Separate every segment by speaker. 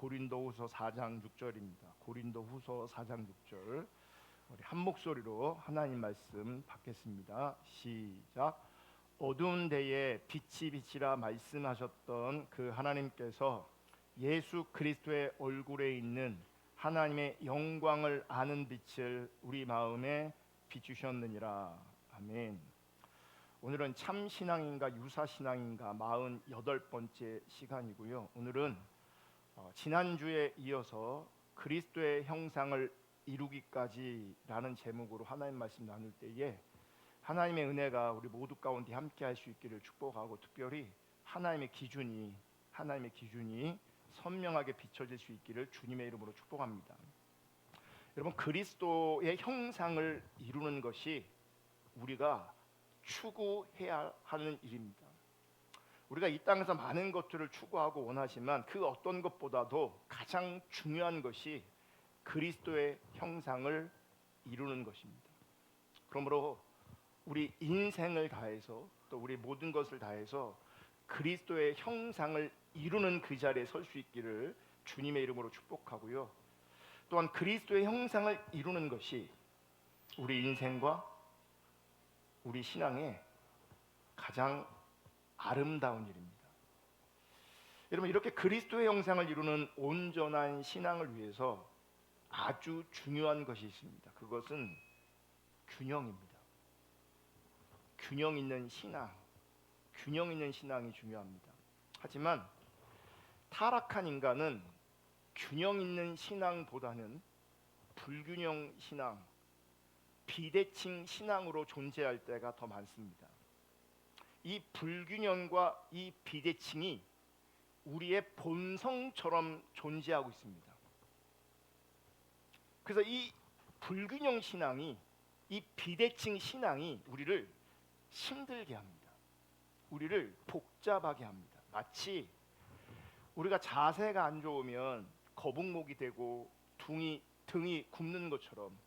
Speaker 1: 고린도후서 4장 6절입니다. 고린도후서 4장 6절. 우리 한 목소리로 하나님 말씀 받겠습니다. 시작. 어두운 데에 빛이 비치라 말씀하셨던 그 하나님께서 예수 그리스도의 얼굴에 있는 하나님의 영광을 아는 빛을 우리 마음에 비추셨느니라. 아멘. 오늘은 참신앙인가 유사신앙인가 48번째 시간이고요. 오늘은 지난주에 이어서 그리스도의 형상을 이루기까지라는 제목으로 하나님 말씀 나눌 때에 하나님의 은혜가 우리 모두 가운데 함께 할 수 있기를 축복하고, 특별히 하나님의 기준이 선명하게 비춰질 수 있기를 주님의 이름으로 축복합니다. 여러분, 그리스도의 형상을 이루는 것이 우리가 추구해야 하는 일입니다. 우리가 이 땅에서 많은 것들을 추구하고 원하지만 그 어떤 것보다도 가장 중요한 것이 그리스도의 형상을 이루는 것입니다. 그러므로 우리 인생을 다해서, 또 우리 모든 것을 다해서 그리스도의 형상을 이루는 그 자리에 설 수 있기를 주님의 이름으로 축복하고요. 또한 그리스도의 형상을 이루는 것이 우리 인생과 우리 신앙의 가장 아름다운 일입니다. 여러분, 이렇게 그리스도의 형상을 이루는 온전한 신앙을 위해서 아주 중요한 것이 있습니다. 그것은 균형입니다. 균형 있는 신앙이 중요합니다. 하지만 타락한 인간은 균형 있는 신앙보다는 불균형 신앙, 비대칭 신앙으로 존재할 때가 더 많습니다. 이 불균형과 이 비대칭이 우리의 본성처럼 존재하고 있습니다. 그래서 이 불균형 신앙이, 이 비대칭 신앙이 우리를 힘들게 합니다. 우리를 복잡하게 합니다. 마치 우리가 자세가 안 좋으면 거북목이 되고 등이 굽는 것처럼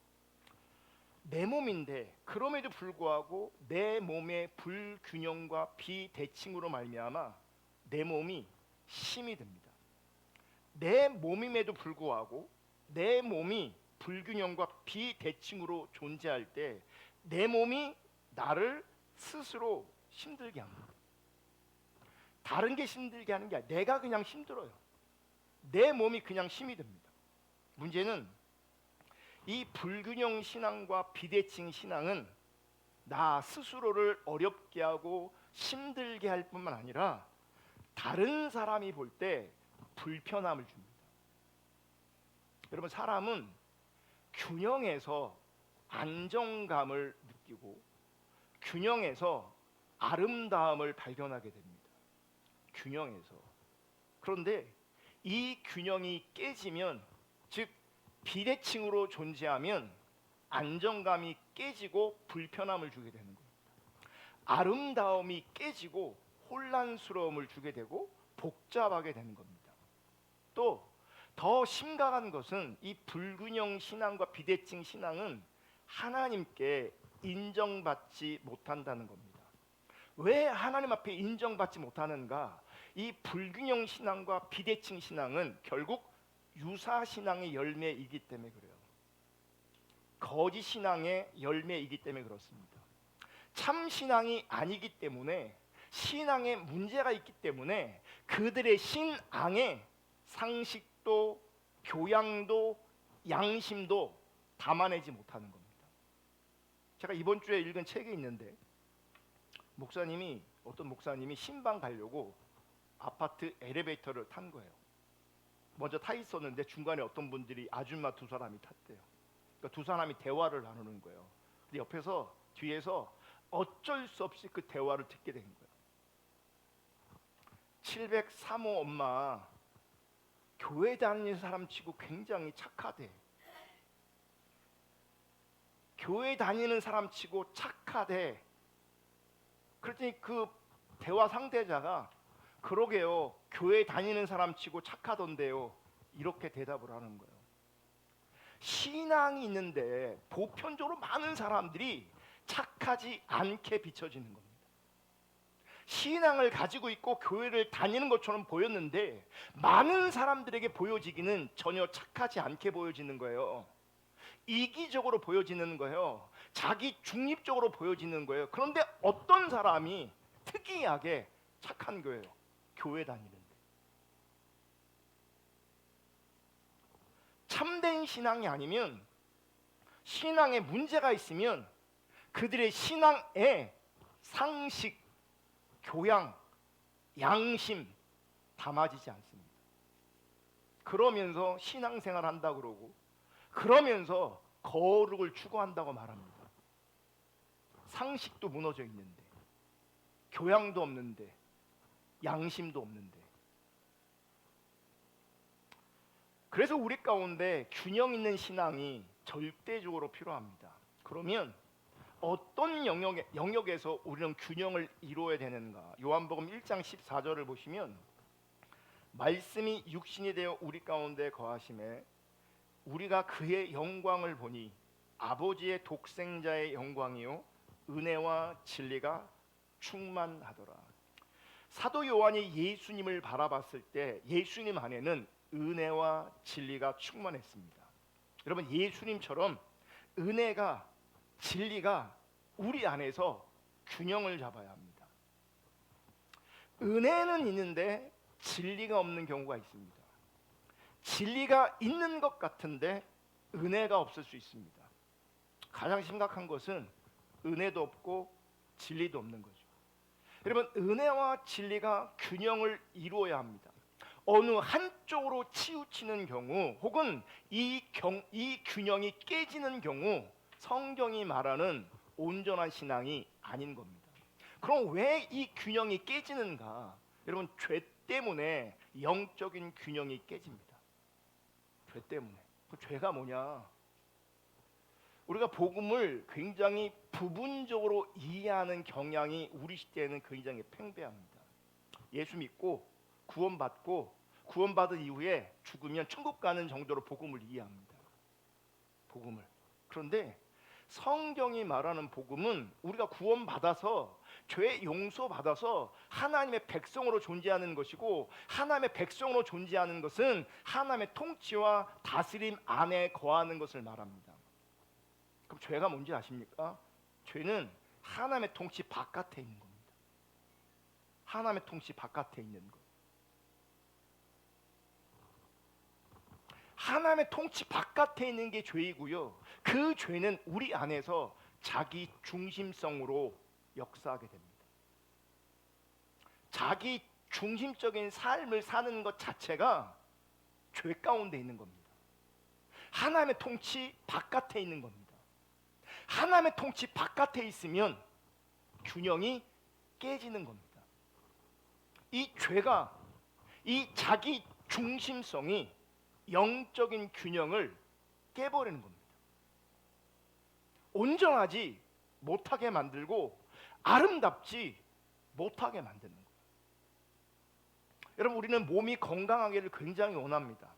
Speaker 1: 내 몸인데, 그럼에도 불구하고 내 몸의 불균형과 비대칭으로 말미암아 내 몸이 힘이 듭니다. 내 몸임에도 불구하고 내 몸이 불균형과 비대칭으로 존재할 때 내 몸이 나를 스스로 힘들게 합니다. 다른 게 힘들게 하는 게 아니라 내가 그냥 힘들어요. 내 몸이 그냥 힘이 듭니다. 문제는 이 불균형 신앙과 비대칭 신앙은 나 스스로를 어렵게 하고 힘들게 할 뿐만 아니라 다른 사람이 볼 때 불편함을 줍니다. 여러분, 사람은 균형에서 안정감을 느끼고 균형에서 아름다움을 발견하게 됩니다. 균형에서. 그런데 이 균형이 깨지면, 즉 비대칭으로 존재하면 안정감이 깨지고 불편함을 주게 되는 겁니다. 아름다움이 깨지고 혼란스러움을 주게 되고 복잡하게 되는 겁니다. 또 더 심각한 것은 이 불균형 신앙과 비대칭 신앙은 하나님께 인정받지 못한다는 겁니다. 왜 하나님 앞에 인정받지 못하는가? 이 불균형 신앙과 비대칭 신앙은 결국 유사 신앙의 열매이기 때문에 그래요. 거짓 신앙의 열매이기 때문에 그렇습니다. 참 신앙이 아니기 때문에, 신앙에 문제가 있기 때문에 그들의 신앙에 상식도 교양도 양심도 담아내지 못하는 겁니다. 제가 이번 주에 읽은 책이 있는데, 어떤 목사님이 신방 가려고 아파트 엘리베이터를 탄 거예요. 먼저 타 있었는데 중간에 어떤 분들이 아줌마 두 사람이 탔대요. 그러니까 두 사람이 대화를 나누는 거예요. 근데 뒤에서 어쩔 수 없이 그 대화를 듣게 된 거예요. 703호 엄마, 교회 다니는 사람 치고 굉장히 착하대. 교회 다니는 사람 치고 착하대. 그랬더니 그 대화 상대자가, 그러게요, 교회 다니는 사람 치고 착하던데요, 이렇게 대답을 하는 거예요. 신앙이 있는데 보편적으로 많은 사람들이 착하지 않게 비춰지는 겁니다. 신앙을 가지고 있고 교회를 다니는 것처럼 보였는데 많은 사람들에게 보여지기는 전혀 착하지 않게 보여지는 거예요. 이기적으로 보여지는 거예요. 자기 중립적으로 보여지는 거예요. 그런데 어떤 사람이 특이하게 착한 거예요. 교회 다니는데. 참된 신앙이 아니면, 신앙에 문제가 있으면 그들의 신앙에 상식, 교양, 양심 담아지지 않습니다. 그러면서 신앙생활 한다 그러고, 그러면서 거룩을 추구한다고 말합니다. 상식도 무너져 있는데, 교양도 없는데, 양심도 없는데. 그래서 우리 가운데 균형 있는 신앙이 절대적으로 필요합니다. 그러면 어떤 영역에서 우리는 균형을 이루어야 되는가? 요한복음 1장 14절을 보시면, 말씀이 육신이 되어 우리 가운데 거하심에 우리가 그의 영광을 보니 아버지의 독생자의 영광이요 은혜와 진리가 충만하더라. 사도 요한이 예수님을 바라봤을 때 예수님 안에는 은혜와 진리가 충만했습니다. 여러분, 예수님처럼 은혜가, 진리가 우리 안에서 균형을 잡아야 합니다. 은혜는 있는데 진리가 없는 경우가 있습니다. 진리가 있는 것 같은데 은혜가 없을 수 있습니다. 가장 심각한 것은 은혜도 없고 진리도 없는 거죠. 여러분, 은혜와 진리가 균형을 이루어야 합니다. 어느 한쪽으로 치우치는 경우, 혹은 이 균형이 깨지는 경우 성경이 말하는 온전한 신앙이 아닌 겁니다. 그럼 왜 이 균형이 깨지는가? 여러분, 죄 때문에 영적인 균형이 깨집니다. 죄 때문에. 그 죄가 뭐냐? 우리가 복음을 굉장히 부분적으로 이해하는 경향이 우리 시대에는 굉장히 팽배합니다. 예수 믿고 구원받은 이후에 죽으면 천국 가는 정도로 복음을 이해합니다. 복음을. 그런데 성경이 말하는 복음은 우리가 구원받아서, 죄 용서받아서 하나님의 백성으로 존재하는 것이고, 하나님의 백성으로 존재하는 것은 하나님의 통치와 다스림 안에 거하는 것을 말합니다. 그럼 죄가 뭔지 아십니까? 죄는 하나님의 통치 바깥에 있는 겁니다. 하나님의 통치 바깥에 있는 것. 하나님의 통치 바깥에 있는 게 죄이고요. 그 죄는 우리 안에서 자기 중심성으로 역사하게 됩니다. 자기 중심적인 삶을 사는 것 자체가 죄 가운데 있는 겁니다. 하나님의 통치 바깥에 있는 겁니다. 하나님의 통치 바깥에 있으면 균형이 깨지는 겁니다. 이 죄가, 이 자기 중심성이 영적인 균형을 깨버리는 겁니다. 온전하지 못하게 만들고 아름답지 못하게 만드는 거예요. 여러분, 우리는 몸이 건강하기를 굉장히 원합니다.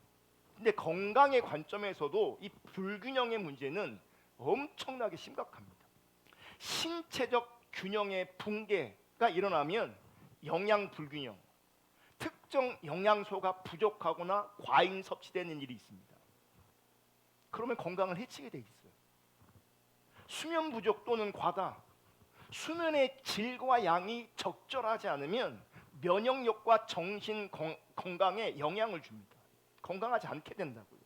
Speaker 1: 근데 건강의 관점에서도 이 불균형의 문제는 엄청나게 심각합니다. 신체적 균형의 붕괴가 일어나면 영양 불균형, 특정 영양소가 부족하거나 과잉 섭취되는 일이 있습니다. 그러면 건강을 해치게 돼 있어요. 수면 부족 또는 과다, 수면의 질과 양이 적절하지 않으면 면역력과 정신 건강에 영향을 줍니다. 건강하지 않게 된다고요.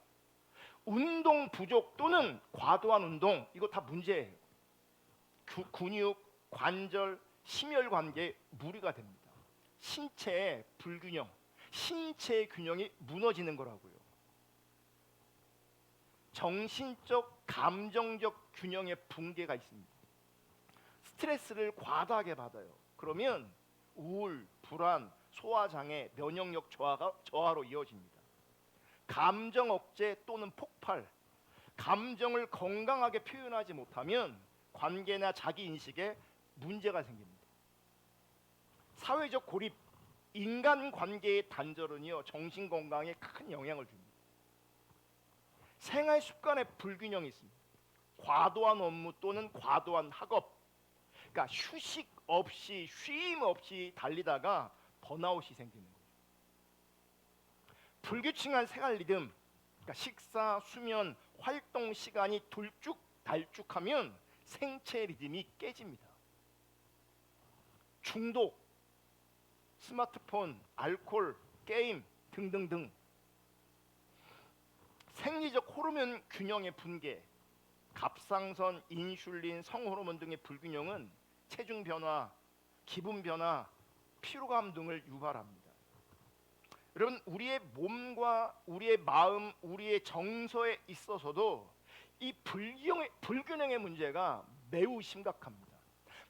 Speaker 1: 운동 부족 또는 과도한 운동, 이거 다 문제예요. 근육, 관절, 심혈관계에 무리가 됩니다. 신체의 불균형, 신체의 균형이 무너지는 거라고요. 정신적, 감정적 균형의 붕괴가 있습니다. 스트레스를 과다하게 받아요. 그러면 우울, 불안, 소화장애, 면역력 저하로 이어집니다. 감정 억제 또는 폭발, 감정을 건강하게 표현하지 못하면 관계나 자기 인식에 문제가 생깁니다. 사회적 고립, 인간관계의 단절은요, 정신 건강에 큰 영향을 줍니다. 생활 습관의 불균형이 있습니다. 과도한 업무 또는 과도한 학업, 그러니까 휴식 없이 쉼 없이 달리다가 번아웃이 생기는 거예요. 불규칙한 생활 리듬, 그러니까 식사, 수면, 활동 시간이 둘쭉달쭉하면 생체 리듬이 깨집니다. 중독, 스마트폰, 알코올, 게임 등등등. 생리적 호르몬 균형의 붕괴, 갑상선, 인슐린, 성호르몬 등의 불균형은 체중 변화, 기분 변화, 피로감 등을 유발합니다. 여러분, 우리의 몸과 우리의 마음, 우리의 정서에 있어서도 이 불균형의 문제가 매우 심각합니다.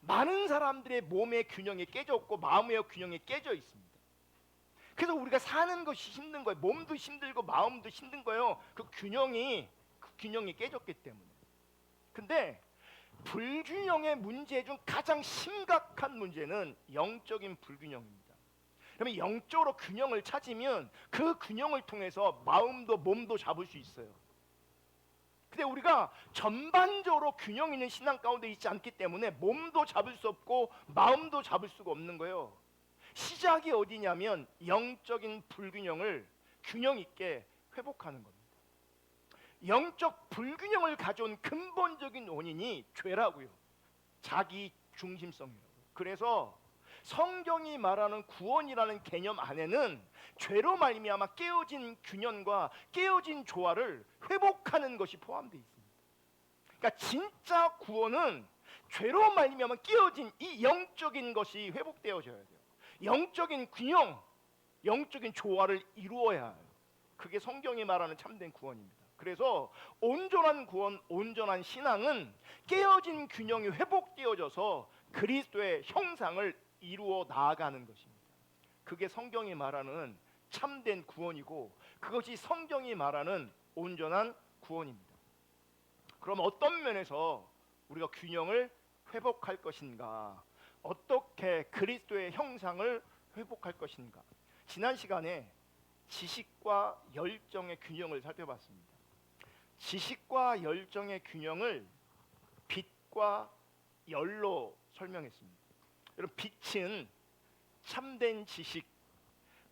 Speaker 1: 많은 사람들의 몸의 균형이 깨졌고 마음의 균형이 깨져 있습니다. 그래서 우리가 사는 것이 힘든 거예요. 몸도 힘들고 마음도 힘든 거예요. 그 균형이 깨졌기 때문에. 근데 불균형의 문제 중 가장 심각한 문제는 영적인 불균형입니다. 그러면 영적으로 균형을 찾으면 그 균형을 통해서 마음도 몸도 잡을 수 있어요. 근데 우리가 전반적으로 균형 있는 신앙 가운데 있지 않기 때문에 몸도 잡을 수 없고 마음도 잡을 수가 없는 거예요. 시작이 어디냐면 영적인 불균형을 균형 있게 회복하는 겁니다. 영적 불균형을 가져온 근본적인 원인이 죄라고요. 자기 중심성이라고. 그래서 성경이 말하는 구원이라는 개념 안에는 죄로 말미암아 깨어진 균형과 깨어진 조화를 회복하는 것이 포함되어 있습니다. 그러니까 진짜 구원은 죄로 말미암아 깨어진 이 영적인 것이 회복되어져야 돼요. 영적인 균형, 영적인 조화를 이루어야 해요. 그게 성경이 말하는 참된 구원입니다. 그래서 온전한 구원, 온전한 신앙은 깨어진 균형이 회복되어져서 그리스도의 형상을 이루어 나아가는 것입니다. 그게 성경이 말하는 참된 구원이고 그것이 성경이 말하는 온전한 구원입니다. 그럼 어떤 면에서 우리가 균형을 회복할 것인가? 어떻게 그리스도의 형상을 회복할 것인가? 지난 시간에 지식과 열정의 균형을 살펴봤습니다. 지식과 열정의 균형을 빛과 열로 설명했습니다. 여러분, 빛은 참된 지식,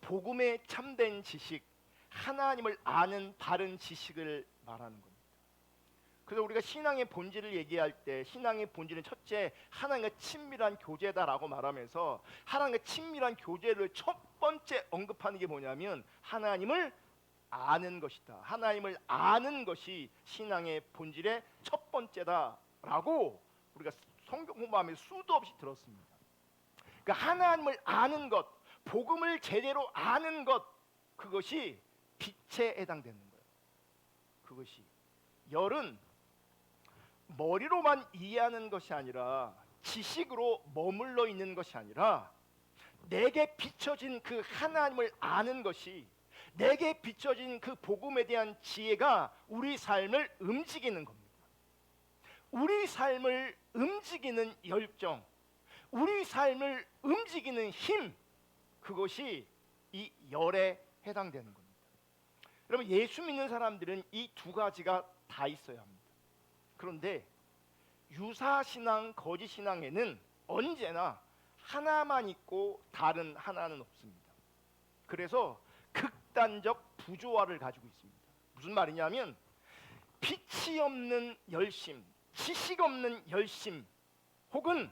Speaker 1: 복음의 참된 지식, 하나님을 아는 바른 지식을 말하는 겁니다. 그래서 우리가 신앙의 본질을 얘기할 때 신앙의 본질은 첫째 하나님과 친밀한 교제다라고 말하면서 하나님과 친밀한 교제를 첫 번째 언급하는 게 뭐냐면 하나님을 아는 것이다. 하나님을 아는 것이 신앙의 본질의 첫 번째다라고 우리가 성경 공부하면서 수도 없이 들었습니다. 그러니까 하나님을 아는 것, 복음을 제대로 아는 것, 그것이 빛에 해당되는 거예요. 그것이 열은 머리로만 이해하는 것이 아니라 지식으로 머물러 있는 것이 아니라 내게 비춰진 그 하나님을 아는 것이, 내게 비춰진 그 복음에 대한 지혜가 우리 삶을 움직이는 겁니다. 우리 삶을 움직이는 열정, 우리 삶을 움직이는 힘, 그것이 이 열에 해당되는 겁니다. 여러분, 예수 믿는 사람들은 이 두 가지가 다 있어야 합니다. 그런데 유사신앙, 거짓신앙에는 언제나 하나만 있고 다른 하나는 없습니다. 그래서 극단적 부조화를 가지고 있습니다. 무슨 말이냐면 빛이 없는 열심, 지식 없는 열심, 혹은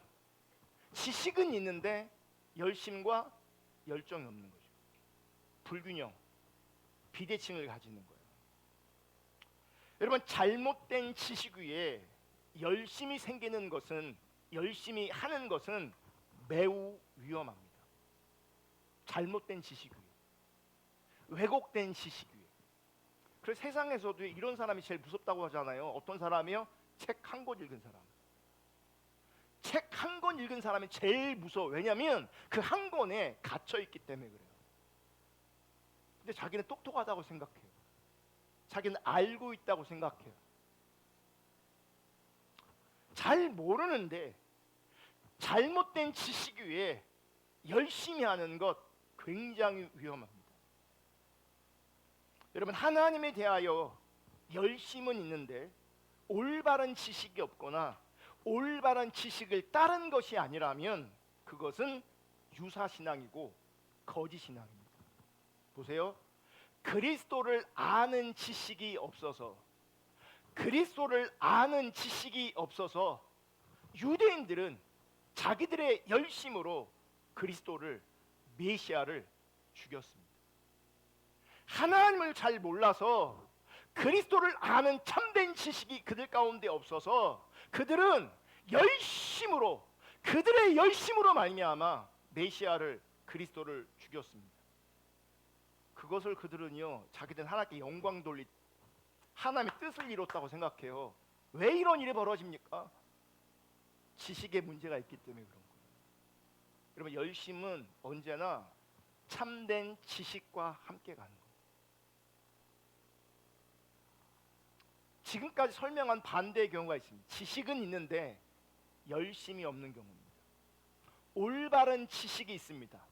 Speaker 1: 지식은 있는데 열심과 열정이 없는 거죠. 불균형, 비대칭을 가지는 거예요. 여러분, 잘못된 지식 위에 열심히 생기는 것은, 열심히 하는 것은 매우 위험합니다. 잘못된 지식 위에, 왜곡된 지식 위에. 그래서 세상에서도 이런 사람이 제일 무섭다고 하잖아요. 어떤 사람이요? 책 한 권 읽은 사람. 책 한 권 읽은 사람이 제일 무서워. 왜냐하면 그 한 권에 갇혀 있기 때문에 그래요. 근데 자기는 똑똑하다고 생각해요. 자기는 알고 있다고 생각해요. 잘 모르는데 잘못된 지식 위에 열심히 하는 것 굉장히 위험합니다. 여러분, 하나님에 대하여 열심은 있는데 올바른 지식이 없거나 올바른 지식을 따른 것이 아니라면 그것은 유사신앙이고 거짓신앙입니다. 보세요. 그리스도를 아는 지식이 없어서 유대인들은 자기들의 열심으로 그리스도를, 메시아를 죽였습니다. 하나님을 잘 몰라서 그리스도를 아는 참된 지식이 그들 가운데 없어서 그들은 그들의 열심으로 말미암아 메시아를, 그리스도를 죽였습니다. 그것을 그들은요, 자기들 하나님께 영광 돌리, 하나님의 뜻을 이뤘다고 생각해요. 왜 이런 일이 벌어집니까? 지식에 문제가 있기 때문에 그런 거예요. 여러분, 열심은 언제나 참된 지식과 함께 가는 거예요. 지금까지 설명한 반대의 경우가 있습니다. 지식은 있는데 열심이 없는 경우입니다. 올바른 지식이 있습니다.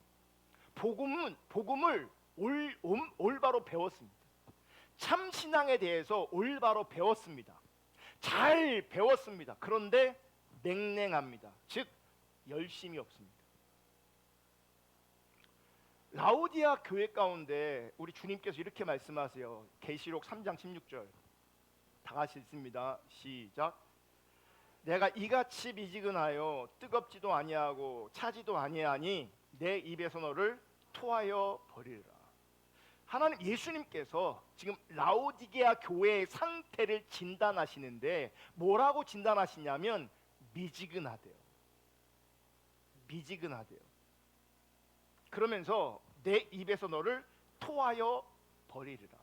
Speaker 1: 복음을 올바로 배웠습니다. 참 신앙에 대해서 올바로 배웠습니다. 잘 배웠습니다. 그런데 냉랭합니다. 즉 열심이 없습니다. 라오디아 교회 가운데 우리 주님께서 이렇게 말씀하세요. 계시록 3장 16절 다 같이 읽습니다. 시작. 내가 이같이 미지근하여 뜨겁지도 아니하고 차지도 아니하니 내 입에서 너를 토하여 버리리라. 하나님, 예수님께서 지금 라오디게아 교회의 상태를 진단하시는데 뭐라고 진단하시냐면 미지근하대요. 그러면서 내 입에서 너를 토하여 버리리라.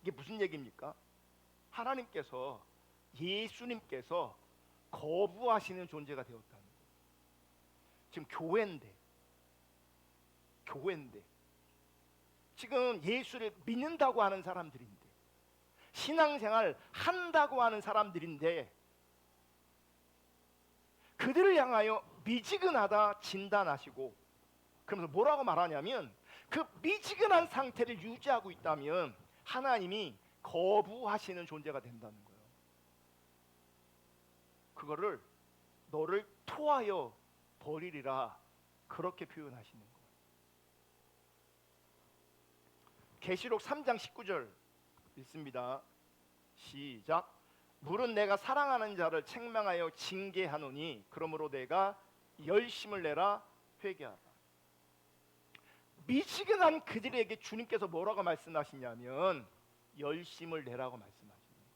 Speaker 1: 이게 무슨 얘기입니까? 하나님께서, 예수님께서 거부하시는 존재가 되었다는 거예요. 지금 교회인데 지금 예수를 믿는다고 하는 사람들인데, 신앙생활 한다고 하는 사람들인데 그들을 향하여 미지근하다 진단하시고, 그러면서 뭐라고 말하냐면 그 미지근한 상태를 유지하고 있다면 하나님이 거부하시는 존재가 된다는 거예요. 그거를 너를 토하여 버리리라, 그렇게 표현하시는 거예요. 계시록 3장 19절 읽습니다. 시작. 물은 내가 사랑하는 자를 책망하여 징계하노니 그러므로 내가 열심을 내라 회개하라. 미지근한 그들에게 주님께서 뭐라고 말씀하시냐면 열심을 내라고 말씀하십니다.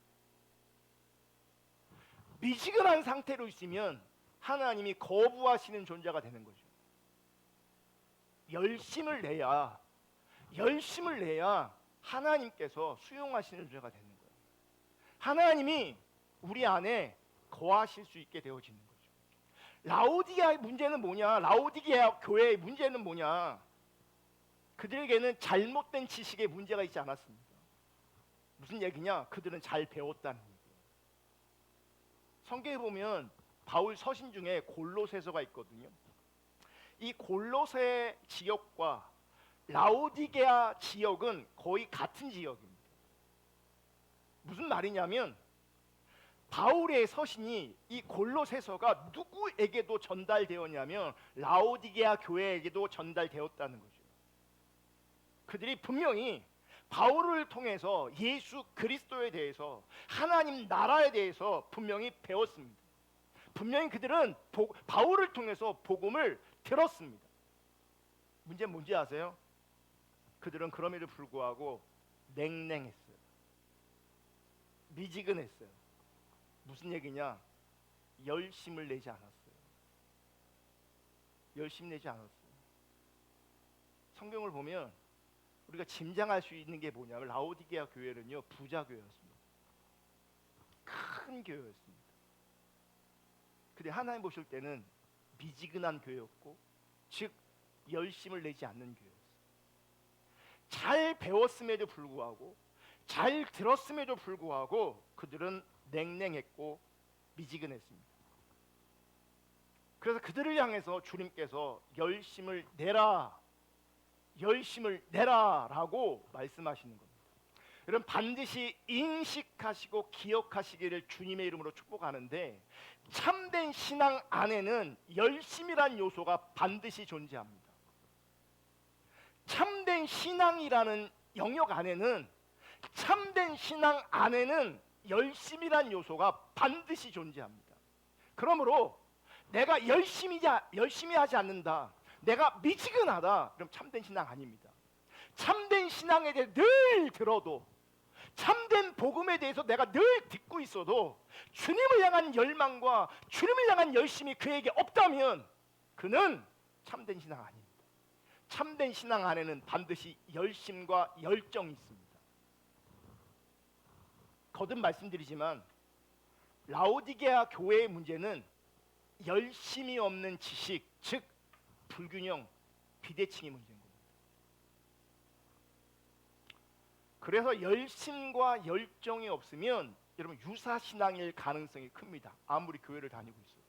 Speaker 1: 미지근한 상태로 있으면 하나님이 거부하시는 존재가 되는 거죠. 열심을 내야 하나님께서 수용하시는 존재가 되는 거예요. 하나님이 우리 안에 거하실 수 있게 되어지는 거죠. 라오디게아의 문제는 뭐냐? 라오디게아 교회의 문제는 뭐냐? 그들에게는 잘못된 지식의 문제가 있지 않았습니다. 무슨 얘기냐? 그들은 잘 배웠다는 얘기예요. 성경에 보면 바울 서신 중에 골로새서가 있거든요. 이 골로새 지역과 라오디게아 지역은 거의 같은 지역입니다. 무슨 말이냐면 바울의 서신이, 이 골로새서가 누구에게도 전달되었냐면 라오디게아 교회에게도 전달되었다는 거죠. 그들이 분명히 바울을 통해서 예수 그리스도에 대해서, 하나님 나라에 대해서 분명히 배웠습니다. 분명히 그들은 바울을 통해서 복음을 들었습니다. 문제는 뭔지 아세요? 그들은 그럼에도 불구하고 냉랭했어요. 미지근했어요. 무슨 얘기냐? 열심을 내지 않았어요. 성경을 보면 우리가 짐작할 수 있는 게 뭐냐면 라오디게아 교회는요, 부자 교회였습니다. 큰 교회였습니다. 근데 하나님 보실 때는 미지근한 교회였고, 즉 열심을 내지 않는 교회였어요. 잘 배웠음에도 불구하고, 잘 들었음에도 불구하고 그들은 냉랭했고 미지근했습니다. 그래서 그들을 향해서 주님께서 열심을 내라라고 말씀하시는 겁니다. 여러분 반드시 인식하시고 기억하시기를 주님의 이름으로 축복하는데, 참된 신앙 안에는 열심이란 요소가 반드시 존재합니다. 참된 신앙이라는 영역 안에는, 참된 신앙 안에는 열심이란 요소가 반드시 존재합니다. 그러므로 내가 열심히 하지 않는다, 내가 미지근하다, 그럼 참된 신앙 아닙니다. 참된 신앙에 대해 늘 들어도, 참된 복음에 대해서 내가 늘 듣고 있어도 주님을 향한 열망과 주님을 향한 열심이 그에게 없다면 그는 참된 신앙 아닙니다. 참된 신앙 안에는 반드시 열심과 열정이 있습니다. 거듭 말씀드리지만 라오디게아 교회의 문제는 열심이 없는 지식, 즉 불균형, 비대칭이 문제인 겁니다. 그래서 열심과 열정이 없으면 여러분 유사신앙일 가능성이 큽니다. 아무리 교회를 다니고 있어도.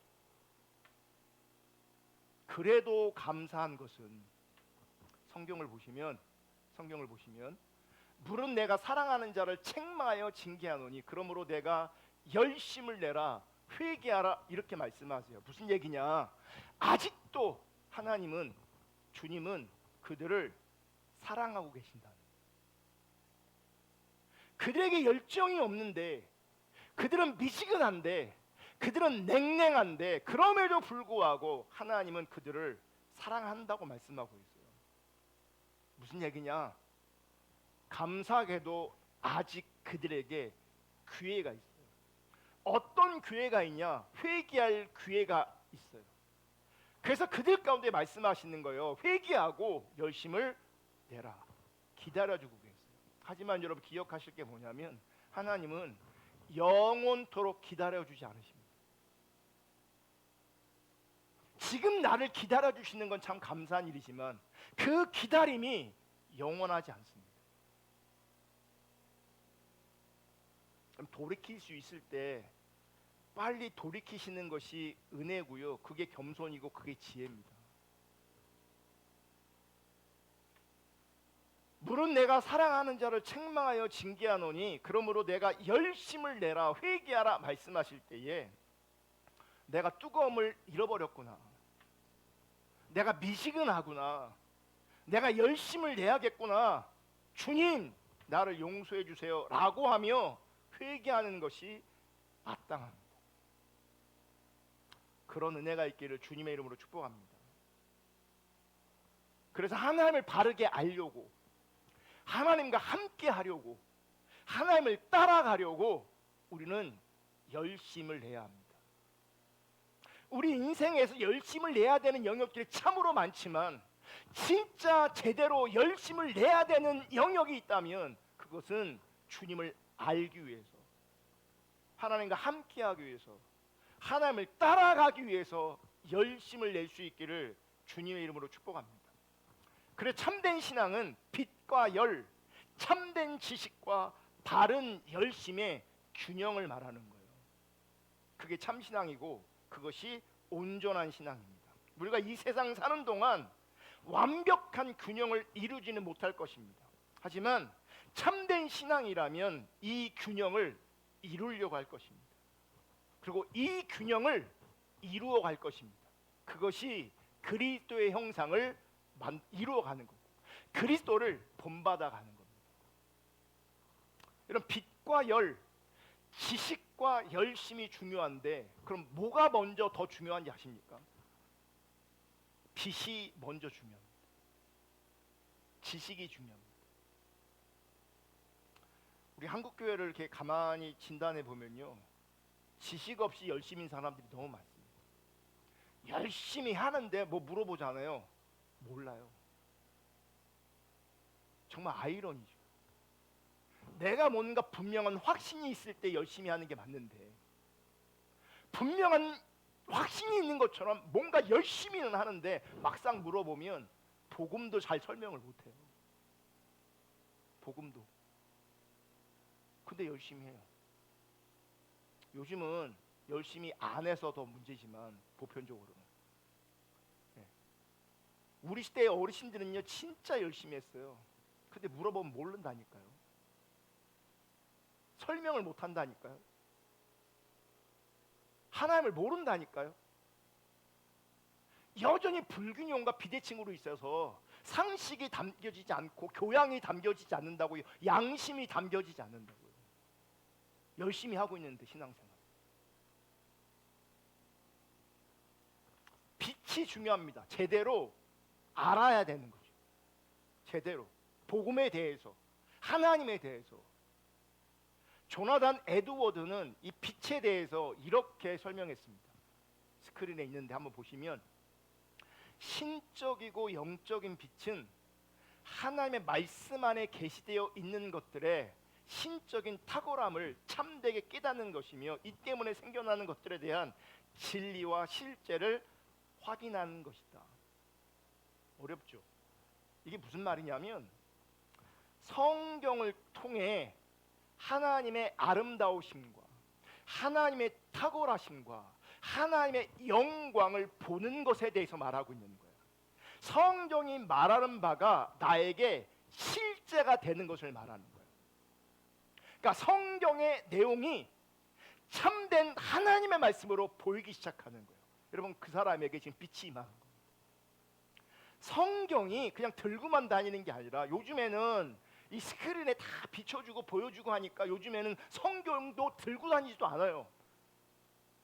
Speaker 1: 그래도 감사한 것은 성경을 보시면 물은 내가 사랑하는 자를 책망하여 징계하노니 그러므로 내가 열심을 내라 회개하라 이렇게 말씀하세요. 무슨 얘기냐? 아직도 하나님은, 주님은 그들을 사랑하고 계신다. 그들에게 열정이 없는데, 그들은 미지근한데, 그들은 냉랭한데, 그럼에도 불구하고 하나님은 그들을 사랑한다고 말씀하고 있어요. 무슨 얘기냐? 감사하게도 아직 그들에게 기회가 있어요. 어떤 기회가 있냐? 회개할 기회가 있어요. 그래서 그들 가운데 말씀하시는 거예요. 회개하고 열심을 내라. 기다려주고 계세요. 하지만 여러분 기억하실 게 뭐냐면 하나님은 영원토록 기다려주지 않으십니다. 지금 나를 기다려주시는 건 참 감사한 일이지만 그 기다림이 영원하지 않습니다. 돌이킬 수 있을 때 빨리 돌이키시는 것이 은혜고요. 그게 겸손이고 그게 지혜입니다. 물은 내가 사랑하는 자를 책망하여 징계하노니 그러므로 내가 열심을 내라 회개하라 말씀하실 때에 내가 뜨거움을 잃어버렸구나, 내가 미지근하구나, 내가 열심을 내야겠구나, 주님 나를 용서해 주세요 라고 하며 회개하는 것이 마땅합니다. 그런 은혜가 있기를 주님의 이름으로 축복합니다. 그래서 하나님을 바르게 알려고, 하나님과 함께 하려고, 하나님을 따라가려고 우리는 열심을 내야 합니다. 우리 인생에서 열심을 내야 되는 영역들이 참으로 많지만 진짜 제대로 열심을 내야 되는 영역이 있다면 그것은 주님을 알기 위해서, 하나님과 함께하기 위해서, 하나님을 따라가기 위해서 열심을 낼 수 있기를 주님의 이름으로 축복합니다. 그래서 참된 신앙은 빛과 열, 참된 지식과 바른 열심의 균형을 말하는 거예요. 그게 참 신앙이고 그것이 온전한 신앙입니다. 우리가 이 세상 사는 동안 완벽한 균형을 이루지는 못할 것입니다. 하지만 참된 신앙이라면 이 균형을 이루려고 할 것입니다. 그리고 이 균형을 이루어 갈 것입니다. 그것이 그리스도의 형상을 이루어가는 거고 그리스도를 본받아 가는 겁니다. 이런 빛과 열, 지식과 열심이 중요한데 그럼 뭐가 먼저 더 중요한지 아십니까? 빛이 먼저 중요합니다. 지식이 중요합니다. 우리 한국 교회를 이렇게 가만히 진단해 보면요, 지식 없이 열심인 사람들이 너무 많습니다. 열심히 하는데 뭐 물어보잖아요. 몰라요. 정말 아이러니죠. 내가 뭔가 분명한 확신이 있을 때 열심히 하는 게 맞는데 분명한 확신이 있는 것처럼 뭔가 열심히는 하는데 막상 물어보면 복음도 잘 설명을 못해요. 복음도. 근데 열심히 해요. 요즘은 열심히 안 해서 더 문제지만 보편적으로는 우리 시대의 어르신들은요 진짜 열심히 했어요. 근데 물어보면 모른다니까요. 설명을 못 한다니까요. 하나님을 모른다니까요. 여전히 불균형과 비대칭으로 있어서 상식이 담겨지지 않고 교양이 담겨지지 않는다고요. 양심이 담겨지지 않는다고요. 열심히 하고 있는데 신앙생활. 빛이 중요합니다. 제대로 알아야 되는 거죠. 제대로 복음에 대해서, 하나님에 대해서. 조나단 에드워드는 이 빛에 대해서 이렇게 설명했습니다. 스크린에 있는데 한번 보시면, 신적이고 영적인 빛은 하나님의 말씀 안에 계시되어 있는 것들의 신적인 탁월함을 참되게 깨닫는 것이며, 이 때문에 생겨나는 것들에 대한 진리와 실제를 확인하는 것이다. 어렵죠? 이게 무슨 말이냐면, 성경을 통해 하나님의 아름다우심과 하나님의 탁월하심과 하나님의 영광을 보는 것에 대해서 말하고 있는 거예요. 성경이 말하는 바가 나에게 실제가 되는 것을 말하는 거예요. 그러니까 성경의 내용이 참된 하나님의 말씀으로 보이기 시작하는 거예요. 여러분, 그 사람에게 지금 빛이 임하는 거예요. 성경이 그냥 들고만 다니는 게 아니라, 요즘에는 이 스크린에 다 비춰주고 보여주고 하니까 요즘에는 성경도 들고 다니지도 않아요.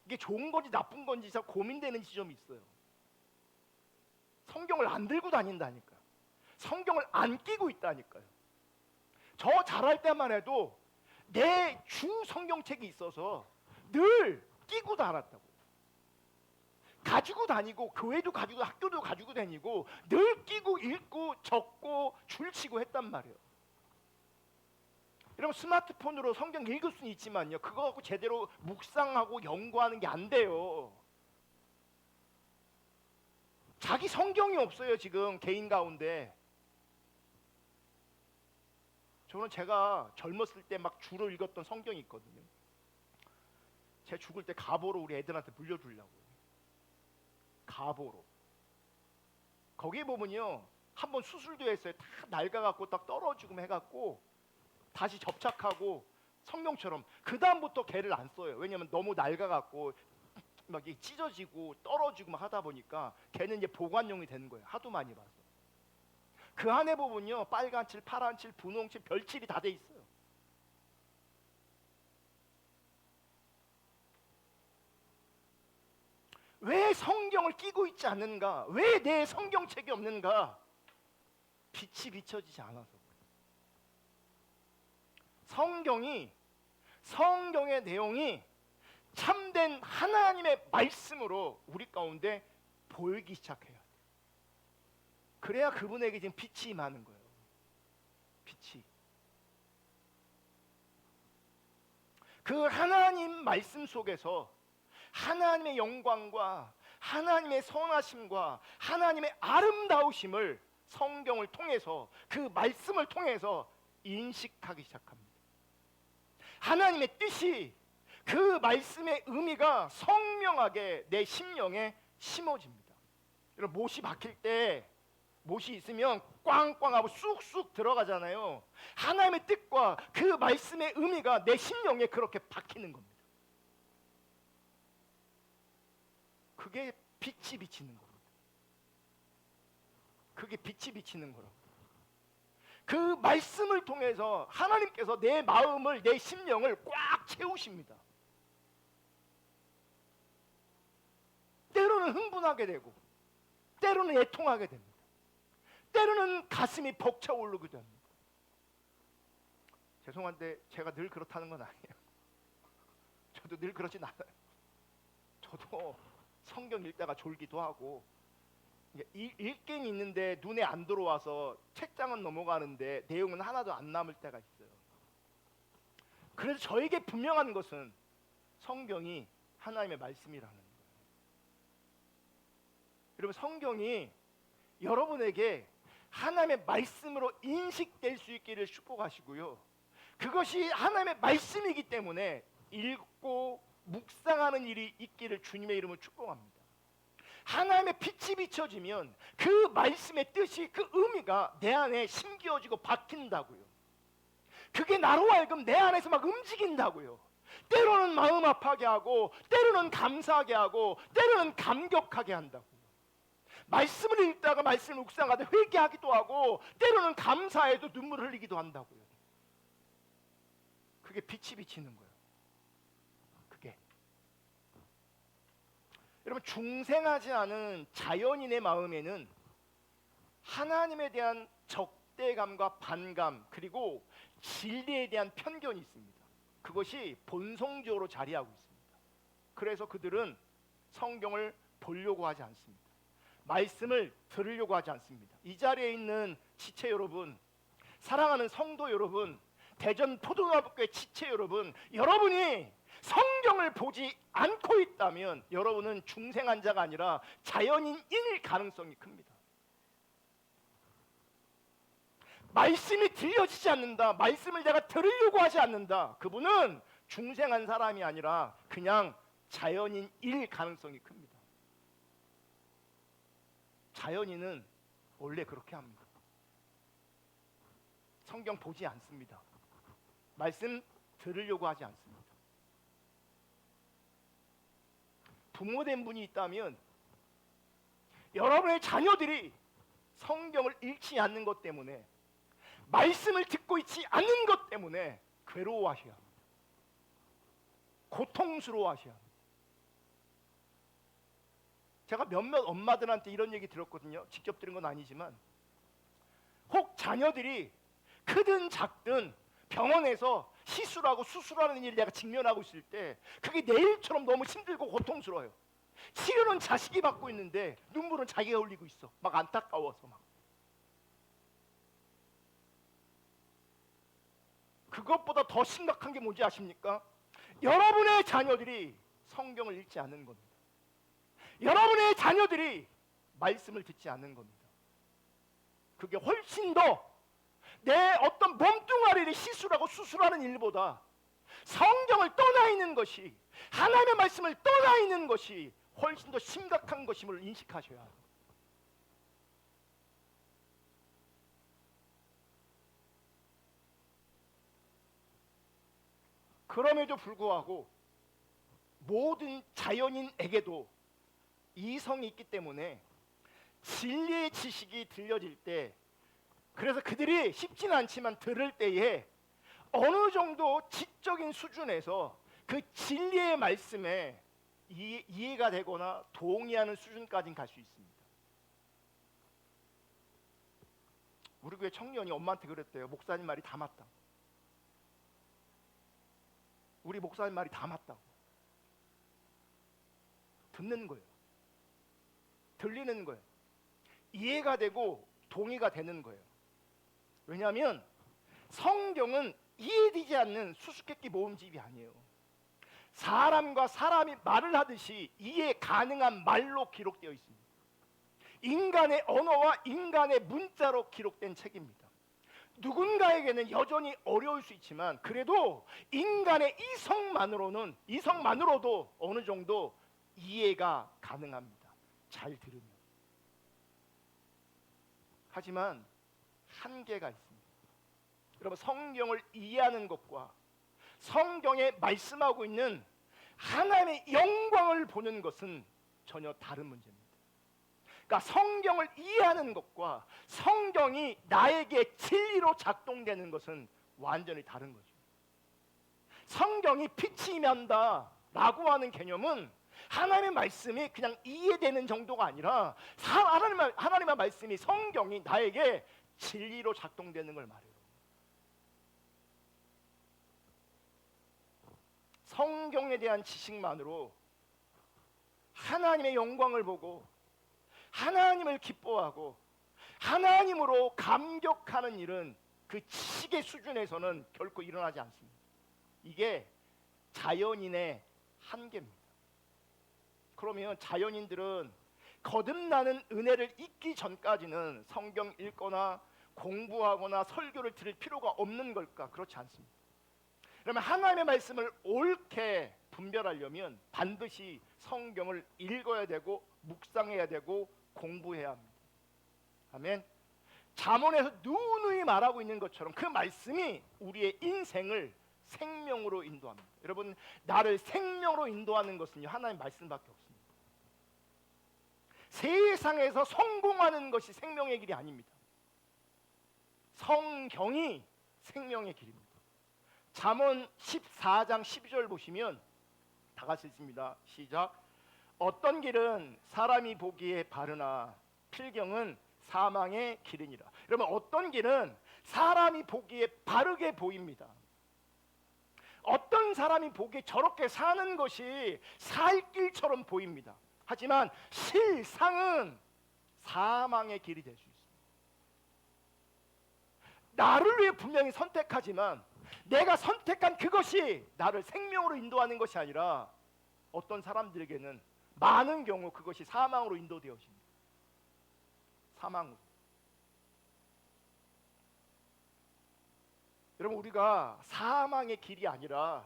Speaker 1: 이게 좋은 건지 나쁜 건지 참 고민되는 지점이 있어요. 성경을 안 들고 다닌다니까요. 성경을 안 끼고 있다니까요. 저 잘할 때만 해도 내 주 성경책이 있어서 늘 끼고 다녔다고. 가지고 다니고, 교회도 가지고 학교도 가지고 다니고 늘 끼고 읽고 적고 줄치고 했단 말이에요. 여러분, 스마트폰으로 성경 읽을 수는 있지만요, 그거 갖고 제대로 묵상하고 연구하는 게 안 돼요. 자기 성경이 없어요 지금 개인 가운데. 저는 제가 젊었을 때 막 주로 읽었던 성경이 있거든요. 제 죽을 때 가보로 우리 애들한테 물려주려고요. 가보로. 거기에 보면요, 한번 수술도 했어요. 다 낡아갖고 딱 떨어지고 해갖고 다시 접착하고 성경처럼. 그 다음부터 걔를 안 써요. 왜냐면 너무 낡아갖고 막 찢어지고 떨어지고 막 하다 보니까 걔는 이제 보관용이 되는 거예요. 하도 많이 봐서. 그 안에 보면요, 빨간 칠, 파란 칠, 분홍 칠, 별칠이 다 돼 있어요. 왜 성경을 끼고 있지 않는가? 왜 내 성경책이 없는가? 빛이 비춰지지 않아서. 성경의 내용이 참된 하나님의 말씀으로 우리 가운데 보이기 시작해요. 그래야 그분에게 지금 빛이 임하는 거예요. 빛이. 그 하나님 말씀 속에서 하나님의 영광과 하나님의 선하심과 하나님의 아름다우심을 성경을 통해서, 그 말씀을 통해서 인식하기 시작합니다. 하나님의 뜻이, 그 말씀의 의미가 선명하게 내 심령에 심어집니다. 여러분, 못이 박힐 때, 못이 있으면 꽝꽝하고 쑥쑥 들어가잖아요. 하나님의 뜻과 그 말씀의 의미가 내 심령에 그렇게 박히는 겁니다. 그게 빛이 비치는 겁니다. 그게 빛이 비치는 거라고. 그 말씀을 통해서 하나님께서 내 마음을, 내 심령을 꽉 채우십니다. 때로는 흥분하게 되고, 때로는 애통하게 됩니다. 때로는 가슴이 벅차오르기도 합니다. 죄송한데 제가 늘 그렇다는 건 아니에요. 저도 늘 그러진 않아요. 저도 성경 읽다가 졸기도 하고, 읽긴 있는데 눈에 안 들어와서 책장은 넘어가는데 내용은 하나도 안 남을 때가 있어요. 그래서 저에게 분명한 것은 성경이 하나님의 말씀이라는 거예요. 여러분, 성경이 여러분에게 하나님의 말씀으로 인식될 수 있기를 축복하시고요, 그것이 하나님의 말씀이기 때문에 읽고 묵상하는 일이 있기를 주님의 이름으로 축복합니다. 하나님의 빛이 비춰지면 그 말씀의 뜻이, 그 의미가 내 안에 심겨지고 박힌다고요. 그게 나로 하여금 내 안에서 막 움직인다고요. 때로는 마음 아파하게 하고, 때로는 감사하게 하고, 때로는 감격하게 한다고요. 말씀을 읽다가 말씀을 묵상하다 회개하기도 하고, 때로는 감사해도 눈물 흘리기도 한다고요. 그게 빛이 비치는 거예요. 그게 여러분, 중생하지 않은 자연인의 마음에는 하나님에 대한 적대감과 반감, 그리고 진리에 대한 편견이 있습니다. 그것이 본성적으로 자리하고 있습니다. 그래서 그들은 성경을 보려고 하지 않습니다. 말씀을 들으려고 하지 않습니다. 이 자리에 있는 지체 여러분, 사랑하는 성도 여러분, 대전 포도나무교회 지체 여러분, 여러분이 성경을 보지 않고 있다면 여러분은 중생한 자가 아니라 자연인일 가능성이 큽니다. 말씀이 들려지지 않는다, 말씀을 내가 들으려고 하지 않는다, 그분은 중생한 사람이 아니라 그냥 자연인일 가능성이 큽니다. 자연인은 원래 그렇게 합니다. 성경 보지 않습니다. 말씀 들으려고 하지 않습니다. 부모된 분이 있다면 여러분의 자녀들이 성경을 읽지 않는 것 때문에, 말씀을 듣고 있지 않는 것 때문에 괴로워하셔야 합니다. 고통스러워하셔야 합니다. 제가 몇몇 엄마들한테 이런 얘기 들었거든요. 직접 들은 건 아니지만, 혹 자녀들이 크든 작든 병원에서 시술하고 수술하는 일을 내가 직면하고 있을 때 그게 내 일처럼 너무 힘들고 고통스러워요. 치료는 자식이 받고 있는데 눈물은 자기가 흘리고 있어. 막 안타까워서 막. 그것보다 더 심각한 게 뭔지 아십니까? 여러분의 자녀들이 성경을 읽지 않는 겁니다. 여러분의 자녀들이 말씀을 듣지 않는 겁니다. 그게 훨씬 더 내 어떤 몸뚱아리를 시술하고 수술하는 일보다 성경을 떠나 있는 것이, 하나님의 말씀을 떠나 있는 것이 훨씬 더 심각한 것임을 인식하셔야 합니다. 그럼에도 불구하고 모든 자연인에게도 이성이 있기 때문에 진리의 지식이 들려질 때, 그래서 그들이 쉽지는 않지만 들을 때에 어느 정도 지적인 수준에서 그 진리의 말씀에 이해가 되거나 동의하는 수준까지는 갈 수 있습니다. 우리 교회 청년이 엄마한테 그랬대요. 목사님 말이 다 맞다. 우리 목사님 말이 다 맞다고. 듣는 거예요. 들리는 거예요. 이해가 되고 동의가 되는 거예요. 왜냐하면 성경은 이해되지 않는 수수께끼 모음집이 아니에요. 사람과 사람이 말을 하듯이 이해 가능한 말로 기록되어 있습니다. 인간의 언어와 인간의 문자로 기록된 책입니다. 누군가에게는 여전히 어려울 수 있지만 그래도 인간의 이성만으로도 어느 정도 이해가 가능합니다. 잘 들으면. 하지만 한계가 있습니다. 여러분, 성경을 이해하는 것과 성경에 말씀하고 있는 하나님의 영광을 보는 것은 전혀 다른 문제입니다. 그러니까 성경을 이해하는 것과 성경이 나에게 진리로 작동되는 것은 완전히 다른 거죠. 성경이 빛이 임한다 라고 하는 개념은 하나님의 말씀이 그냥 이해되는 정도가 아니라 하나님의 말씀이, 성경이 나에게 진리로 작동되는 걸 말해요. 성경에 대한 지식만으로 하나님의 영광을 보고 하나님을 기뻐하고 하나님으로 감격하는 일은 그 지식의 수준에서는 결코 일어나지 않습니다. 이게 자연인의 한계입니다. 그러면 자연인들은 거듭나는 은혜를 잊기 전까지는 성경 읽거나 공부하거나 설교를 들을 필요가 없는 걸까? 그렇지 않습니다. 그러면 하나님의 말씀을 옳게 분별하려면 반드시 성경을 읽어야 되고 묵상해야 되고 공부해야 합니다. 아멘. 잠언에서 누누이 말하고 있는 것처럼 그 말씀이 우리의 인생을 생명으로 인도합니다. 여러분, 나를 생명으로 인도하는 것은요, 하나님 말씀밖에 없습니다. 세상에서 성공하는 것이 생명의 길이 아닙니다. 성경이 생명의 길입니다. 잠언 14장 12절 보시면 다 같이 읽습니다. 시작. 어떤 길은 사람이 보기에 바르나 필경은 사망의 길이니라. 여러분, 어떤 길은 사람이 보기에 바르게 보입니다. 어떤 사람이 보기에 저렇게 사는 것이 살 길처럼 보입니다. 하지만 실상은 사망의 길이 될 수 있습니다. 나를 위해 분명히 선택하지만 내가 선택한 그것이 나를 생명으로 인도하는 것이 아니라 어떤 사람들에게는 많은 경우 그것이 사망으로 인도되어집니다. 사망으로. 여러분, 우리가 사망의 길이 아니라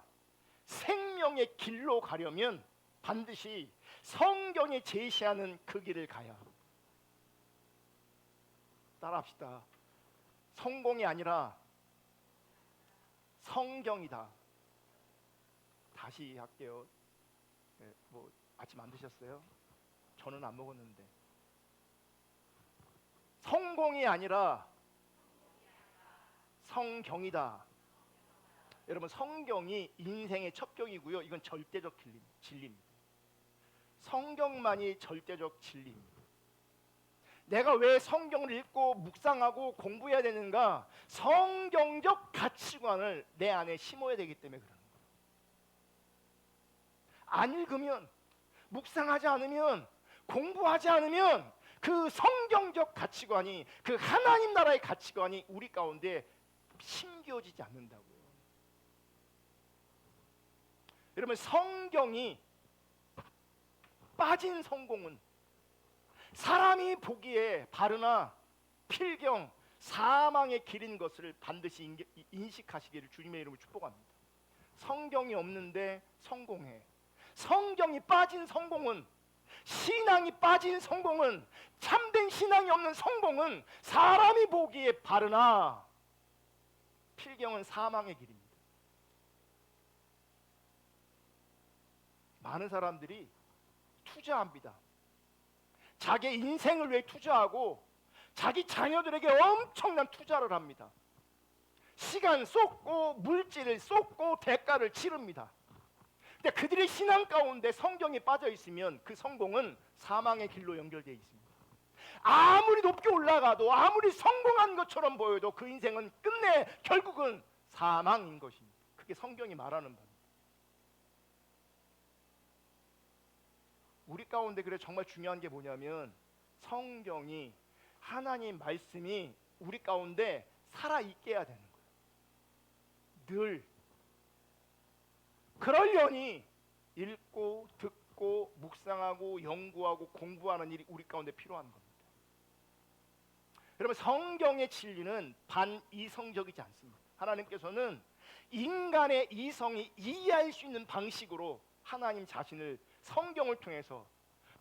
Speaker 1: 생명의 길로 가려면 반드시 성경이 제시하는 그 길을 가야 합니다. 따라합시다. 성공이 아니라 성경이다. 다시 할게요. 뭐 아침 안 드셨어요? 저는 안 먹었는데. 성공이 아니라 성경이다. 여러분, 성경이 인생의 첩경이고요. 이건 절대적 진리입니다. 성경만이 절대적 진리입니다. 내가 왜 성경을 읽고 묵상하고 공부해야 되는가? 성경적 가치관을 내 안에 심어야 되기 때문에 그러는 거예요. 안 읽으면, 묵상하지 않으면, 공부하지 않으면 그 성경적 가치관이, 그 하나님 나라의 가치관이 우리 가운데 심겨지지 않는다고요. 여러분, 성경이 빠진 성공은 사람이 보기에 바르나 필경 사망의 길인 것을 반드시 인식하시기를 주님의 이름으로 축복합니다. 성경이 없는데 성공해. 성경이 빠진 성공은, 신앙이 빠진 성공은, 참된 신앙이 없는 성공은 사람이 보기에 바르나 필경은 사망의 길입니다. 많은 사람들이 투자합니다. 자기 인생을 위해 투자하고 자기 자녀들에게 엄청난 투자를 합니다. 시간 쏟고 물질을 쏟고 대가를 치릅니다. 근데 그들의 신앙 가운데 성경이 빠져 있으면 그 성공은 사망의 길로 연결되어 있습니다. 아무리 높게 올라가도, 아무리 성공한 것처럼 보여도 그 인생은 끝내 결국은 사망인 것입니다. 그게 성경이 말하는 바입니다. 우리 가운데 그래 정말 중요한 게 뭐냐면 성경이, 하나님 말씀이 우리 가운데 살아있게 해야 되는 거예요. 늘. 그러려니 읽고 듣고 묵상하고 연구하고 공부하는 일이 우리 가운데 필요한 겁니다. 여러분, 성경의 진리는 반이성적이지 않습니다. 하나님께서는 인간의 이성이 이해할 수 있는 방식으로 하나님 자신을 성경을 통해서,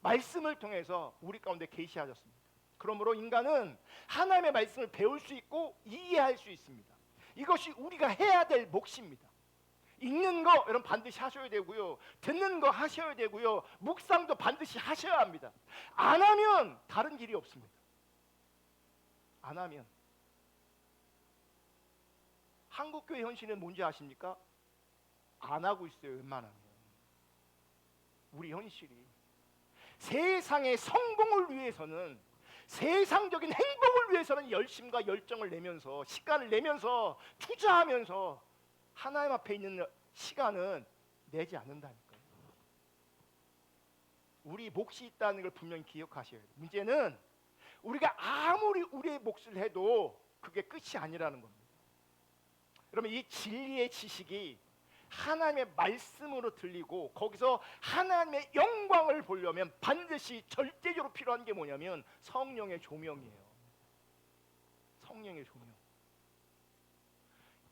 Speaker 1: 말씀을 통해서 우리 가운데 계시하셨습니다. 그러므로 인간은 하나님의 말씀을 배울 수 있고 이해할 수 있습니다. 이것이 우리가 해야 될 몫입니다. 읽는 거 여러분 반드시 하셔야 되고요. 듣는 거 하셔야 되고요. 묵상도 반드시 하셔야 합니다. 안 하면 다른 길이 없습니다. 안 하면. 한국교회 현실은 뭔지 아십니까? 안 하고 있어요. 웬만하면. 우리 현실이 세상의 성공을 위해서는, 세상적인 행복을 위해서는 열심과 열정을 내면서, 시간을 내면서, 투자하면서 하나님 앞에 있는 시간은 내지 않는다니까요. 우리 몫이 있다는 걸 분명히 기억하셔야 돼요. 문제는 우리가 아무리 우리의 몫을 해도 그게 끝이 아니라는 겁니다. 여러분, 이 진리의 지식이 하나님의 말씀으로 들리고 거기서 하나님의 영광을 보려면 반드시 절대적으로 필요한 게 뭐냐면 성령의 조명이에요. 성령의 조명.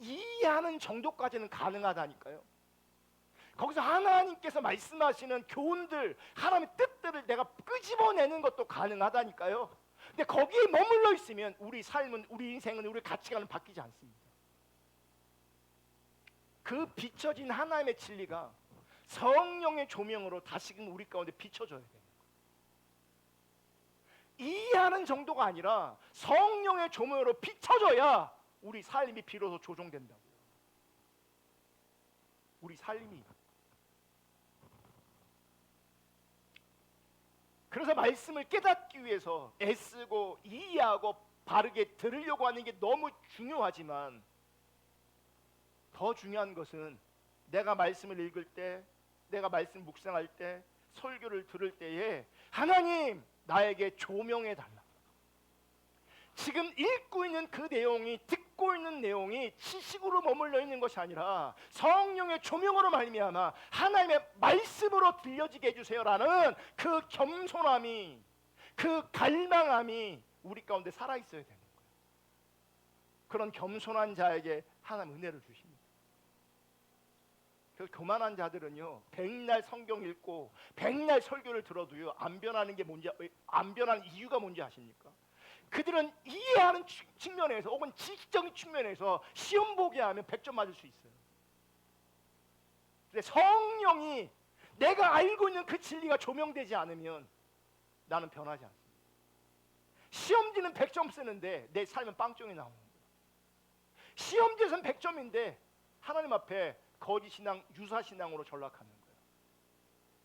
Speaker 1: 이해하는 정도까지는 가능하다니까요. 거기서 하나님께서 말씀하시는 교훈들, 하나님의 뜻들을 내가 끄집어내는 것도 가능하다니까요. 근데 거기에 머물러 있으면 우리 삶은, 우리 인생은, 우리 가치관은 바뀌지 않습니다. 그 비춰진 하나님의 진리가 성령의 조명으로 다시금 우리 가운데 비춰져야 돼요. 이해하는 정도가 아니라 성령의 조명으로 비춰져야 우리 삶이 비로소 조종된다고요. 우리 삶이. 그래서 말씀을 깨닫기 위해서 애쓰고 이해하고 바르게 들으려고 하는 게 너무 중요하지만, 더 중요한 것은 내가 말씀을 읽을 때, 내가 말씀 묵상할 때, 설교를 들을 때에 하나님 나에게 조명해 달라. 지금 읽고 있는 그 내용이, 듣고 있는 내용이 지식으로 머물러 있는 것이 아니라 성령의 조명으로 말미암아 하나님의 말씀으로 들려지게 해주세요라는 그 겸손함이, 그 갈망함이 우리 가운데 살아있어야 되는 거예요. 그런 겸손한 자에게 하나님 은혜를 주십니다. 그래서 교만한 자들은요, 백날 성경 읽고 백날 설교를 들어도요 안 변하는 게 뭔지, 안 변하는 이유가 뭔지 아십니까? 그들은 이해하는 측면에서 혹은 지식적인 측면에서 시험 보게 하면 100점 맞을 수 있어요. 근데 성령이, 내가 알고 있는 그 진리가 조명되지 않으면 나는 변하지 않습니다. 시험지는 100점 쓰는데 내 삶은 빵점이 나오는 거예요. 시험지에서는 100점인데 하나님 앞에 거짓신앙, 유사신앙으로 전락하는 거예요.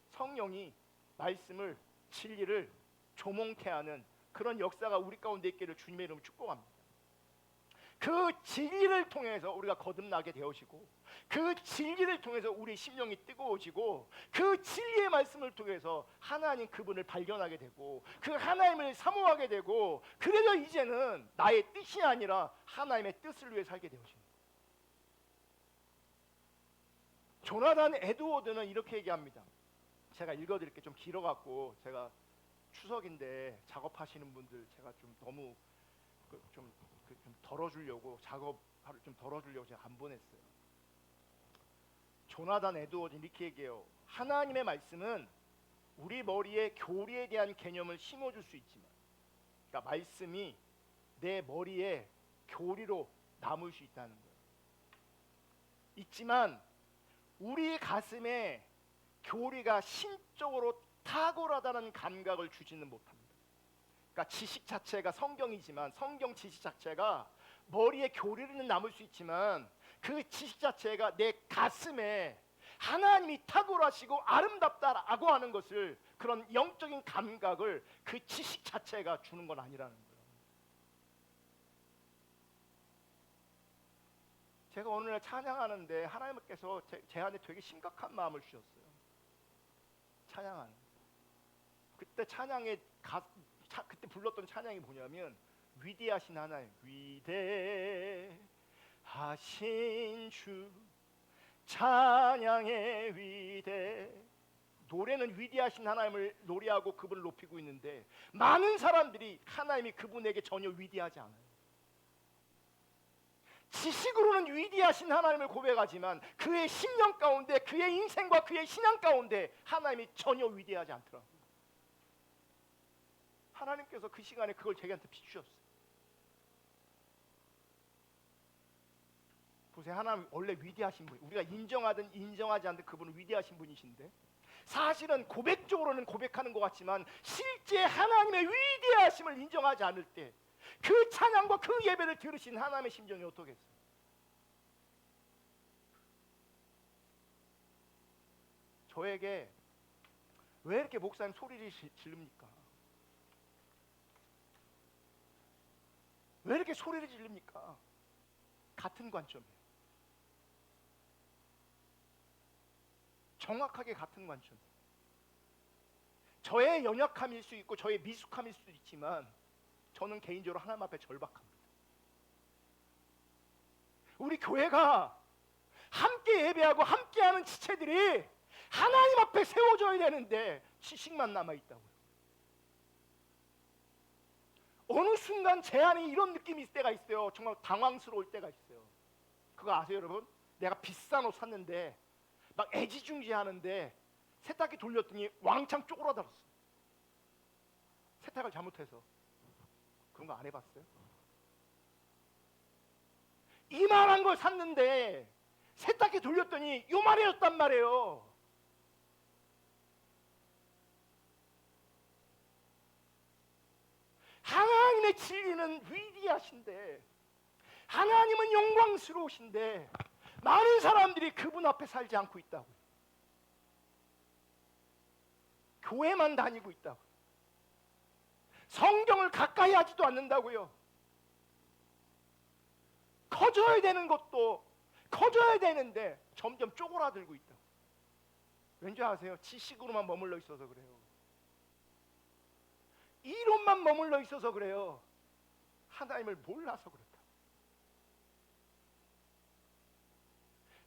Speaker 1: 성령이 말씀을, 진리를 조명케 하는 그런 역사가 우리 가운데 있기를 주님의 이름으로 축복합니다. 그 진리를 통해서 우리가 거듭나게 되어지고, 그 진리를 통해서 우리 심령이 뜨거워지고, 그 진리의 말씀을 통해서 하나님 그분을 발견하게 되고, 그 하나님을 사모하게 되고, 그래서 이제는 나의 뜻이 아니라 하나님의 뜻을 위해 살게 되어집니다. 조나단 에드워드는 이렇게 얘기합니다. 제가 읽어드릴게요. 좀 길어갖고, 제가 추석인데 작업하시는 분들 제가 좀 너무 좀 덜어주려고, 작업을 좀 덜어주려고 제가 안 보냈어요. 조나단 에드워드 이렇게 얘기해요. 하나님의 말씀은 우리 머리에 교리에 대한 개념을 심어줄 수 있지만, 그러니까 말씀이 내 머리에 교리로 남을 수 있다는 거예요. 있지만 우리 가슴에 교리가 신적으로 탁월하다는 감각을 주지는 못합니다. 그러니까 지식 자체가 성경이지만, 성경 지식 자체가 머리에 교리는 남을 수 있지만, 그 지식 자체가 내 가슴에 하나님이 탁월하시고 아름답다라고 하는 것을, 그런 영적인 감각을 그 지식 자체가 주는 건 아니라는 거예요. 제가 오늘 찬양하는데 하나님께서 제 안에 되게 심각한 마음을 주셨어요. 찬양하는. 그때 찬양의 그때 불렀던 찬양이 뭐냐면, 위대하신 하나님, 위대하신 주 찬양의 위대. 노래는 위대하신 하나님을 노래하고 그분을 높이고 있는데, 많은 사람들이 하나님이 그분에게 전혀 위대하지 않아요. 지식으로는 위대하신 하나님을 고백하지만 그의 심령 가운데, 그의 인생과 그의 신앙 가운데 하나님이 전혀 위대하지 않더라고요. 하나님께서 그 시간에 그걸 제게한테 비추셨어요. 보세요, 하나님 원래 위대하신 분, 우리가 인정하든 인정하지 않든 그분은 위대하신 분이신데, 사실은 고백적으로는 고백하는 것 같지만 실제 하나님의 위대하심을 인정하지 않을 때 그 찬양과 그 예배를 들으신 하나님의 심정이 어떻겠어요? 저에게 왜 이렇게 목사님 소리를 지릅니까? 왜 이렇게 소리를 지릅니까? 같은 관점이에요. 정확하게 같은 관점이에요. 저의 연약함일 수 있고 저의 미숙함일 수도 있지만, 저는 개인적으로 하나님 앞에 절박합니다. 우리 교회가 함께 예배하고 함께하는 지체들이 하나님 앞에 세워져야 되는데 지식만 남아있다고요. 어느 순간 제 안에 이런 느낌이 있을 때가 있어요. 정말 당황스러울 때가 있어요. 그거 아세요 여러분? 내가 비싼 옷 샀는데 막 애지중지하는데 세탁기 돌렸더니 왕창 쪼그라들었어. 세탁을 잘못해서. 그런 거 안 해봤어요? 이만한 걸 샀는데 세탁기 돌렸더니 요만해졌단 말이에요. 하나님의 진리는 위대하신데, 하나님은 영광스러우신데 많은 사람들이 그분 앞에 살지 않고 있다고요. 교회만 다니고 있다고. 성경을 가까이 하지도 않는다고요. 커져야 되는 것도 커져야 되는데 점점 쪼그라들고 있다고. 왠지 아세요? 지식으로만 머물러 있어서 그래요. 이론만 머물러 있어서 그래요. 하나님을 몰라서 그렇다.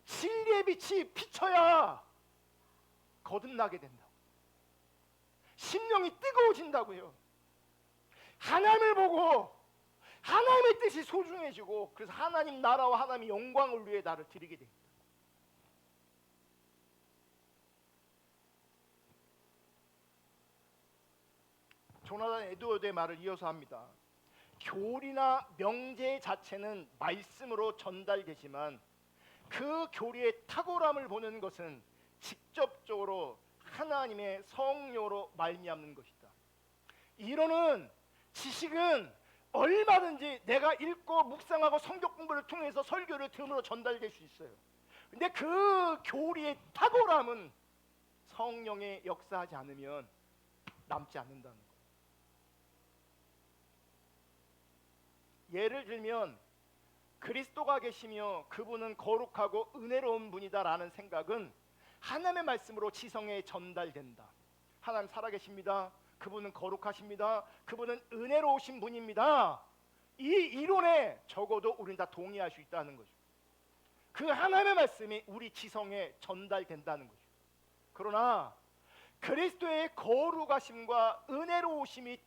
Speaker 1: 진리의 빛이 비쳐야 거듭나게 된다고. 심령이 뜨거워진다고요. 하나님을 보고 하나님의 뜻이 소중해지고, 그래서 하나님 나라와 하나님의 영광을 위해 나를 드리게 됩니다. 조나단 에드워드의 말을 이어서 합니다. 교리나 명제 자체는 말씀으로 전달되지만 그 교리의 탁월함을 보는 것은 직접적으로 하나님의 성령으로 말미암는 것이다. 이론은, 지식은 얼마든지 내가 읽고 묵상하고 성경 공부를 통해서 설교를 들음으로 전달될 수 있어요. 근데 그 교리의 탁월함은 성령의 역사하지 않으면 남지 않는다는 거예요. 예를 들면 그리스도가 계시며 그분은 거룩하고 은혜로운 분이다라는 생각은 하나님의 말씀으로 지성에 전달된다. 하나님 살아계십니다. 그분은 거룩하십니다. 그분은 은혜로우신 분입니다. 이 이론에 적어도 우리는 다 동의할 수 있다는 거죠. 그 하나님의 말씀이 우리 지성에 전달된다는 거죠. 그러나 그리스도의 거룩하심과 은혜로우심이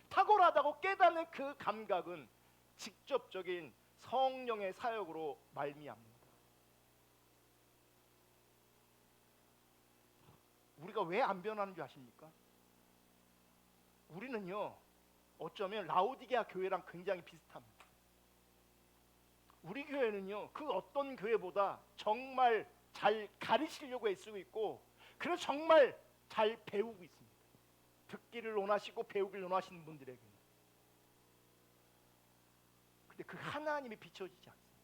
Speaker 1: 탁월하다고 깨닫는 그 감각은 직접적인 성령의 사역으로 말미암는다. 우리가 왜 안 변하는 줄 아십니까? 우리는요, 어쩌면 라오디게아 교회랑 굉장히 비슷합니다. 우리 교회는요, 그 어떤 교회보다 정말 잘 가르치려고 애쓰고 있고, 그래서 정말 잘 배우고 있습니다. 듣기를 원하시고 배우기를 원하시는 분들에게는. 근데 그 하나님이 비춰지지 않습니다.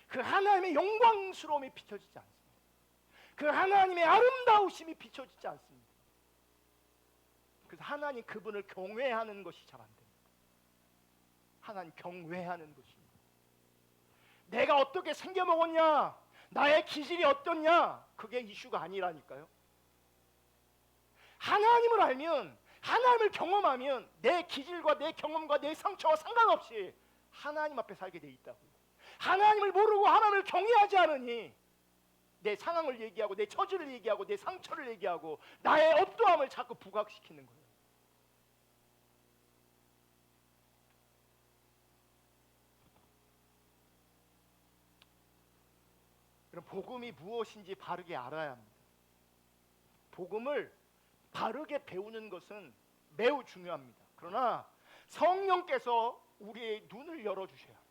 Speaker 1: 그 하나님의 영광스러움이 비춰지지 않습니다. 그 하나님의 아름다우심이 비춰지지 않습니다. 그래서 하나님 그분을 경외하는 것이 잘 안 됩니다. 하나님 경외하는 것입니다. 내가 어떻게 생겨먹었냐, 나의 기질이 어떻냐, 그게 이슈가 아니라니까요. 하나님을 알면, 하나님을 경험하면 내 기질과 내 경험과 내 상처와 상관없이 하나님 앞에 살게 돼 있다고요. 하나님을 모르고 하나님을 경외하지 않으니 내 상황을 얘기하고 내 처지를 얘기하고 내 상처를 얘기하고 나의 어떠함을 자꾸 부각시키는 거예요. 그럼 복음이 무엇인지 바르게 알아야 합니다. 복음을 바르게 배우는 것은 매우 중요합니다. 그러나 성령께서 우리의 눈을 열어주셔야 합니다.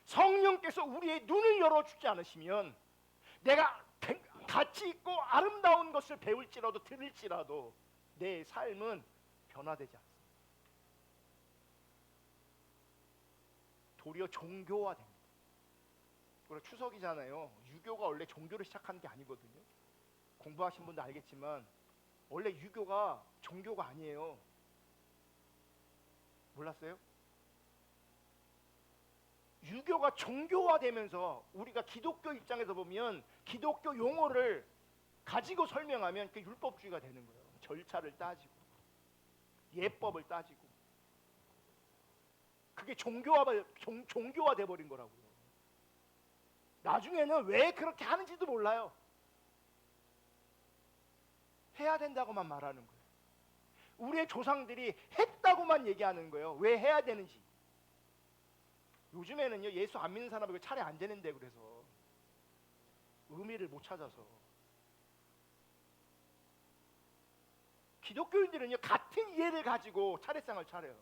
Speaker 1: 성령께서 우리의 눈을 열어주지 않으시면 내가 가치 있고 아름다운 것을 배울지라도 들을지라도 내 삶은 변화되지 않습니다. 도리어 종교화됩니다. 그리고 추석이잖아요. 유교가 원래 종교를 시작한 게 아니거든요. 공부하신 분도 알겠지만 원래 유교가 종교가 아니에요. 몰랐어요? 유교가 종교화되면서 우리가 기독교 입장에서 보면 기독교 용어를 가지고 설명하면 그게 율법주의가 되는 거예요. 절차를 따지고 예법을 따지고 그게 종교화돼 버린 거라고요. 나중에는 왜 그렇게 하는지도 몰라요. 해야 된다고만 말하는 거예요. 우리의 조상들이 했다고만 얘기하는 거예요. 왜 해야 되는지. 요즘에는요, 예수 안 믿는 사람은 차례 안 되는데 그래서 의미를 못 찾아서. 기독교인들은요 같은 이해를 가지고 차례상을 차려요.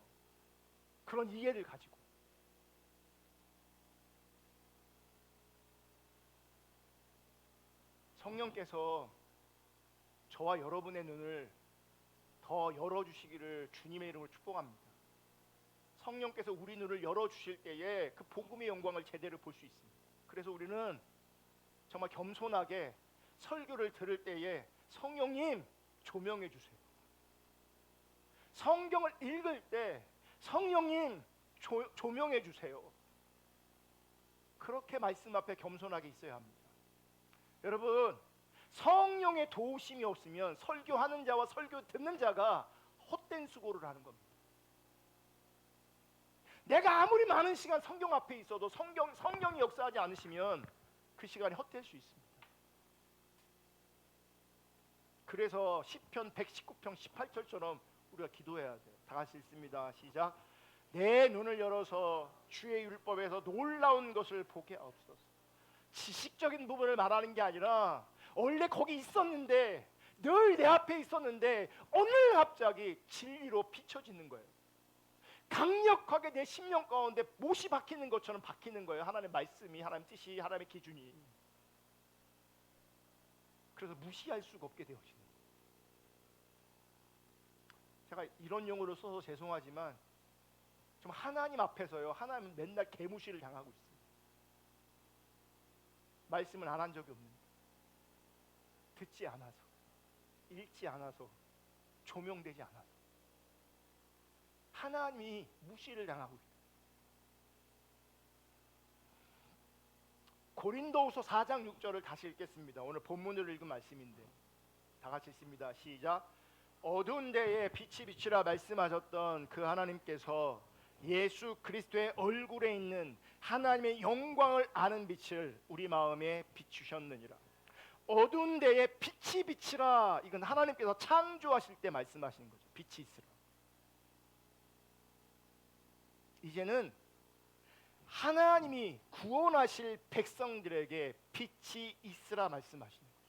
Speaker 1: 그런 이해를 가지고. 성령께서 저와 여러분의 눈을 더 열어주시기를 주님의 이름으로 축복합니다. 성령께서 우리 눈을 열어주실 때에 그 복음의 영광을 제대로 볼 수 있습니다. 그래서 우리는 정말 겸손하게 설교를 들을 때에 성령님 조명해 주세요. 성경을 읽을 때 성령님 조명해 주세요. 그렇게 말씀 앞에 겸손하게 있어야 합니다. 여러분, 성령의 도우심이 없으면 설교하는 자와 설교 듣는 자가 헛된 수고를 하는 겁니다. 내가 아무리 많은 시간 성경 앞에 있어도 성령이 역사하지 않으시면 그 시간이 헛될 수 있습니다. 그래서 시편 119편 18절처럼 우리가 기도해야 돼요. 다 같이 읽습니다. 시작. 내 눈을 열어서 주의 율법에서 놀라운 것을 보게 하옵소서. 지식적인 부분을 말하는 게 아니라 원래 거기 있었는데 늘 내 앞에 있었는데 어느 갑자기 진리로 비춰지는 거예요. 강력하게 내 심령 가운데 못이 박히는 것처럼 박히는 거예요. 하나님의 말씀이, 하나님의 뜻이, 하나님의 기준이. 그래서 무시할 수가 없게 되어지는 거예요. 제가 이런 용어를 써서 죄송하지만 좀 하나님 앞에서요, 하나님은 맨날 개무시를 당하고 있어요. 말씀을 안 한 적이 없는데, 듣지 않아서, 읽지 않아서, 조명되지 않아서 하나님이 무시를 당하고 있다. 고린도후서 4장 6절을 다시 읽겠습니다. 오늘 본문으로 읽은 말씀인데 다 같이 읽습니다. 시작. 어두운 데에 빛이 비치라 말씀하셨던 그 하나님께서 예수 그리스도의 얼굴에 있는 하나님의 영광을 아는 빛을 우리 마음에 비추셨느니라. 어두운 데에 빛이 비치라, 이건 하나님께서 창조하실 때 말씀하시는 거죠. 빛이 있으라. 이제는 하나님이 구원하실 백성들에게 빛이 있으라 말씀하시는 거죠.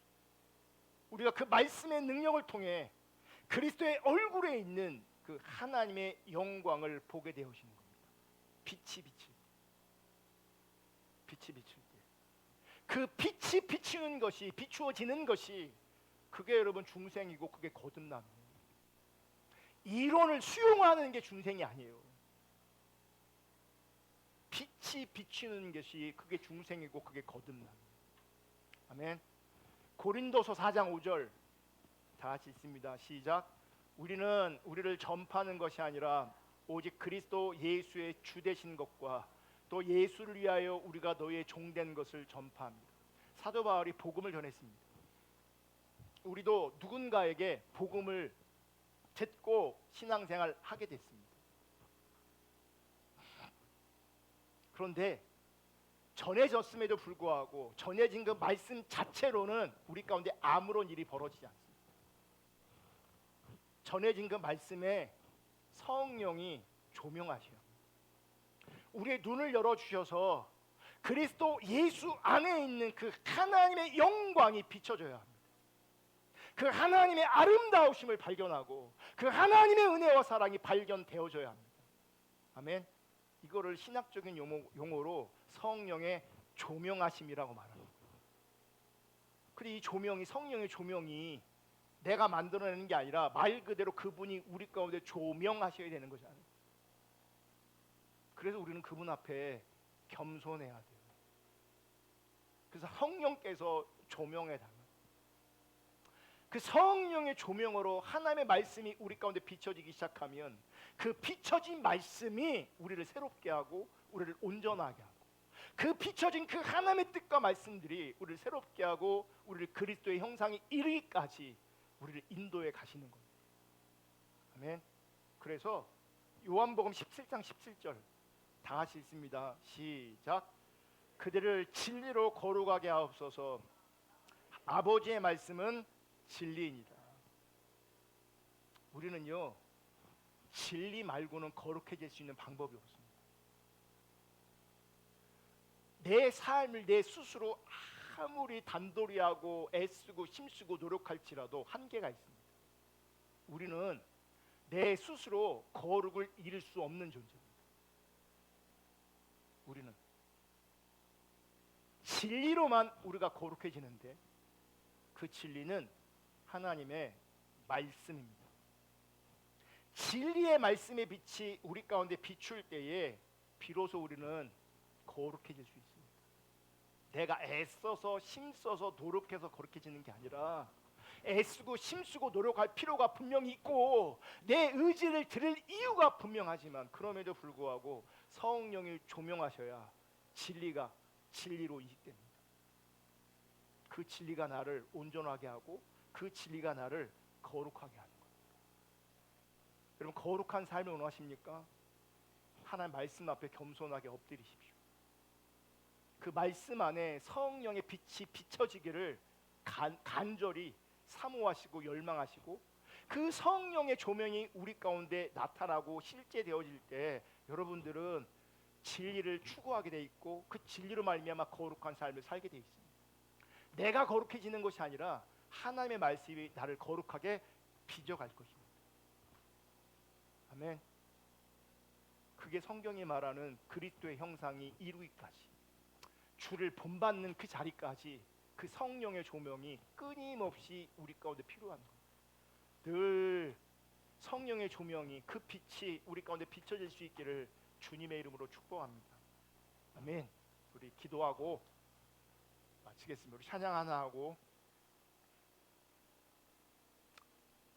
Speaker 1: 우리가 그 말씀의 능력을 통해 그리스도의 얼굴에 있는 그 하나님의 영광을 보게 되어지는 겁니다. 빛이 비칠 때, 빛이 비칠 때, 그 빛이 비추는 것이, 비추어지는 것이, 그게 여러분 중생이고 그게 거듭남이에요. 이론을 수용하는 게 중생이 아니에요. 빛이 비추는 것이 그게 중생이고 그게 거듭남. 아멘. 고린도서 4장 5절 다 같이 읽습니다. 시작. 우리는 우리를 전파하는 것이 아니라 오직 그리스도 예수의 주 되신 것과 또 예수를 위하여 우리가 너희의 종된 것을 전파합니다. 사도 바울이 복음을 전했습니다. 우리도 누군가에게 복음을 듣고 신앙생활 하게 됐습니다. 그런데 전해졌음에도 불구하고 전해진 그 말씀 자체로는 우리 가운데 아무런 일이 벌어지지 않습니다. 전해진 그 말씀에 성령이 조명하셔요. 우리의 눈을 열어주셔서 그리스도 예수 안에 있는 그 하나님의 영광이 비춰져야 합니다. 그 하나님의 아름다우심을 발견하고 그 하나님의 은혜와 사랑이 발견되어져야 합니다. 아멘. 이거를 신학적인 용어로 성령의 조명하심이라고 말합니다. 그리고 이 조명이, 성령의 조명이 내가 만들어내는 게 아니라 말 그대로 그분이 우리 가운데 조명하셔야 되는 거잖아요. 그래서 우리는 그분 앞에 겸손해야 돼요. 그래서 성령께서 조명해 달라. 그 성령의 조명으로 하나님의 말씀이 우리 가운데 비춰지기 시작하면 그 비춰진 말씀이 우리를 새롭게 하고 우리를 온전하게 하고, 그 비춰진 그 하나님의 뜻과 말씀들이 우리를 새롭게 하고 우리를 그리스도의 형상에 이르기까지 우리를 인도해 가시는 겁니다. 아멘. 그래서 요한복음 17장 17절 다 같이 읽습니다. 시작. 그들을 진리로 거룩하게 하옵소서. 아버지의 말씀은 진리이니라. 우리는요, 진리 말고는 거룩해질 수 있는 방법이 없습니다. 내 삶을 내 스스로 아무리 단도리하고 애쓰고 힘쓰고 노력할지라도 한계가 있습니다. 우리는 내 스스로 거룩을 이룰 수 없는 존재입니다. 우리는 진리로만 우리가 거룩해지는데 그 진리는 하나님의 말씀입니다. 진리의 말씀의 빛이 우리 가운데 비출 때에 비로소 우리는 거룩해질 수 있습니다. 내가 애써서 힘써서 노력해서 거룩해지는 게 아니라 애쓰고 힘쓰고 노력할 필요가 분명히 있고 내 의지를 들을 이유가 분명하지만 그럼에도 불구하고 성령이 조명하셔야 진리가 진리로 이식됩니다. 그 진리가 나를 온전하게 하고 그 진리가 나를 거룩하게 하는 거예요. 여러분 거룩한 삶을 원하십니까? 하나님 말씀 앞에 겸손하게 엎드리십시오. 그 말씀 안에 성령의 빛이 비춰지기를 간절히 사모하시고 열망하시고 그 성령의 조명이 우리 가운데 나타나고 실제되어질 때 여러분들은 진리를 추구하게 돼 있고 그 진리로 말미암아 거룩한 삶을 살게 돼 있습니다. 내가 거룩해지는 것이 아니라 하나님의 말씀이 나를 거룩하게 빚어갈 것입니다. 아멘. 그게 성경이 말하는 그리스도의 형상이 이루기까지 주를 본받는 그 자리까지 그 성령의 조명이 끊임없이 우리 가운데 필요한 거예요. 늘 성령의 조명이 그 빛이 우리 가운데 비춰질 수 있기를 주님의 이름으로 축복합니다. 아멘. 우리 기도하고 마치겠습니다. 우리 찬양 하나 하고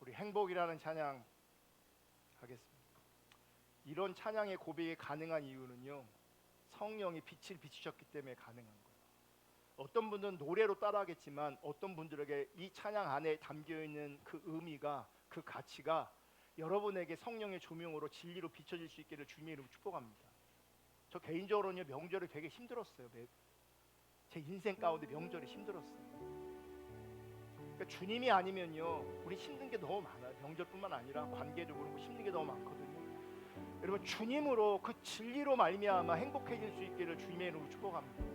Speaker 1: 우리 행복이라는 찬양 하겠습니다. 이런 찬양의 고백이 가능한 이유는요, 성령이 빛을 비추셨기 때문에 가능한 거예요. 어떤 분들은 노래로 따라하겠지만 어떤 분들에게 이 찬양 안에 담겨있는 그 의미가 그 가치가 여러분에게 성령의 조명으로 진리로 비춰질 수 있기를 주님의 이름으로 축복합니다. 저 개인적으로는 명절이 되게 힘들었어요. 제 인생 가운데 명절이 힘들었어요. 그러니까 주님이 아니면요 우리 힘든 게 너무 많아요. 명절뿐만 아니라 관계적으로 힘든 게 너무 많거든요. 여러분 주님으로 그 진리로 말미암아 행복해질 수 있기를 주님의 이름으로 축복합니다.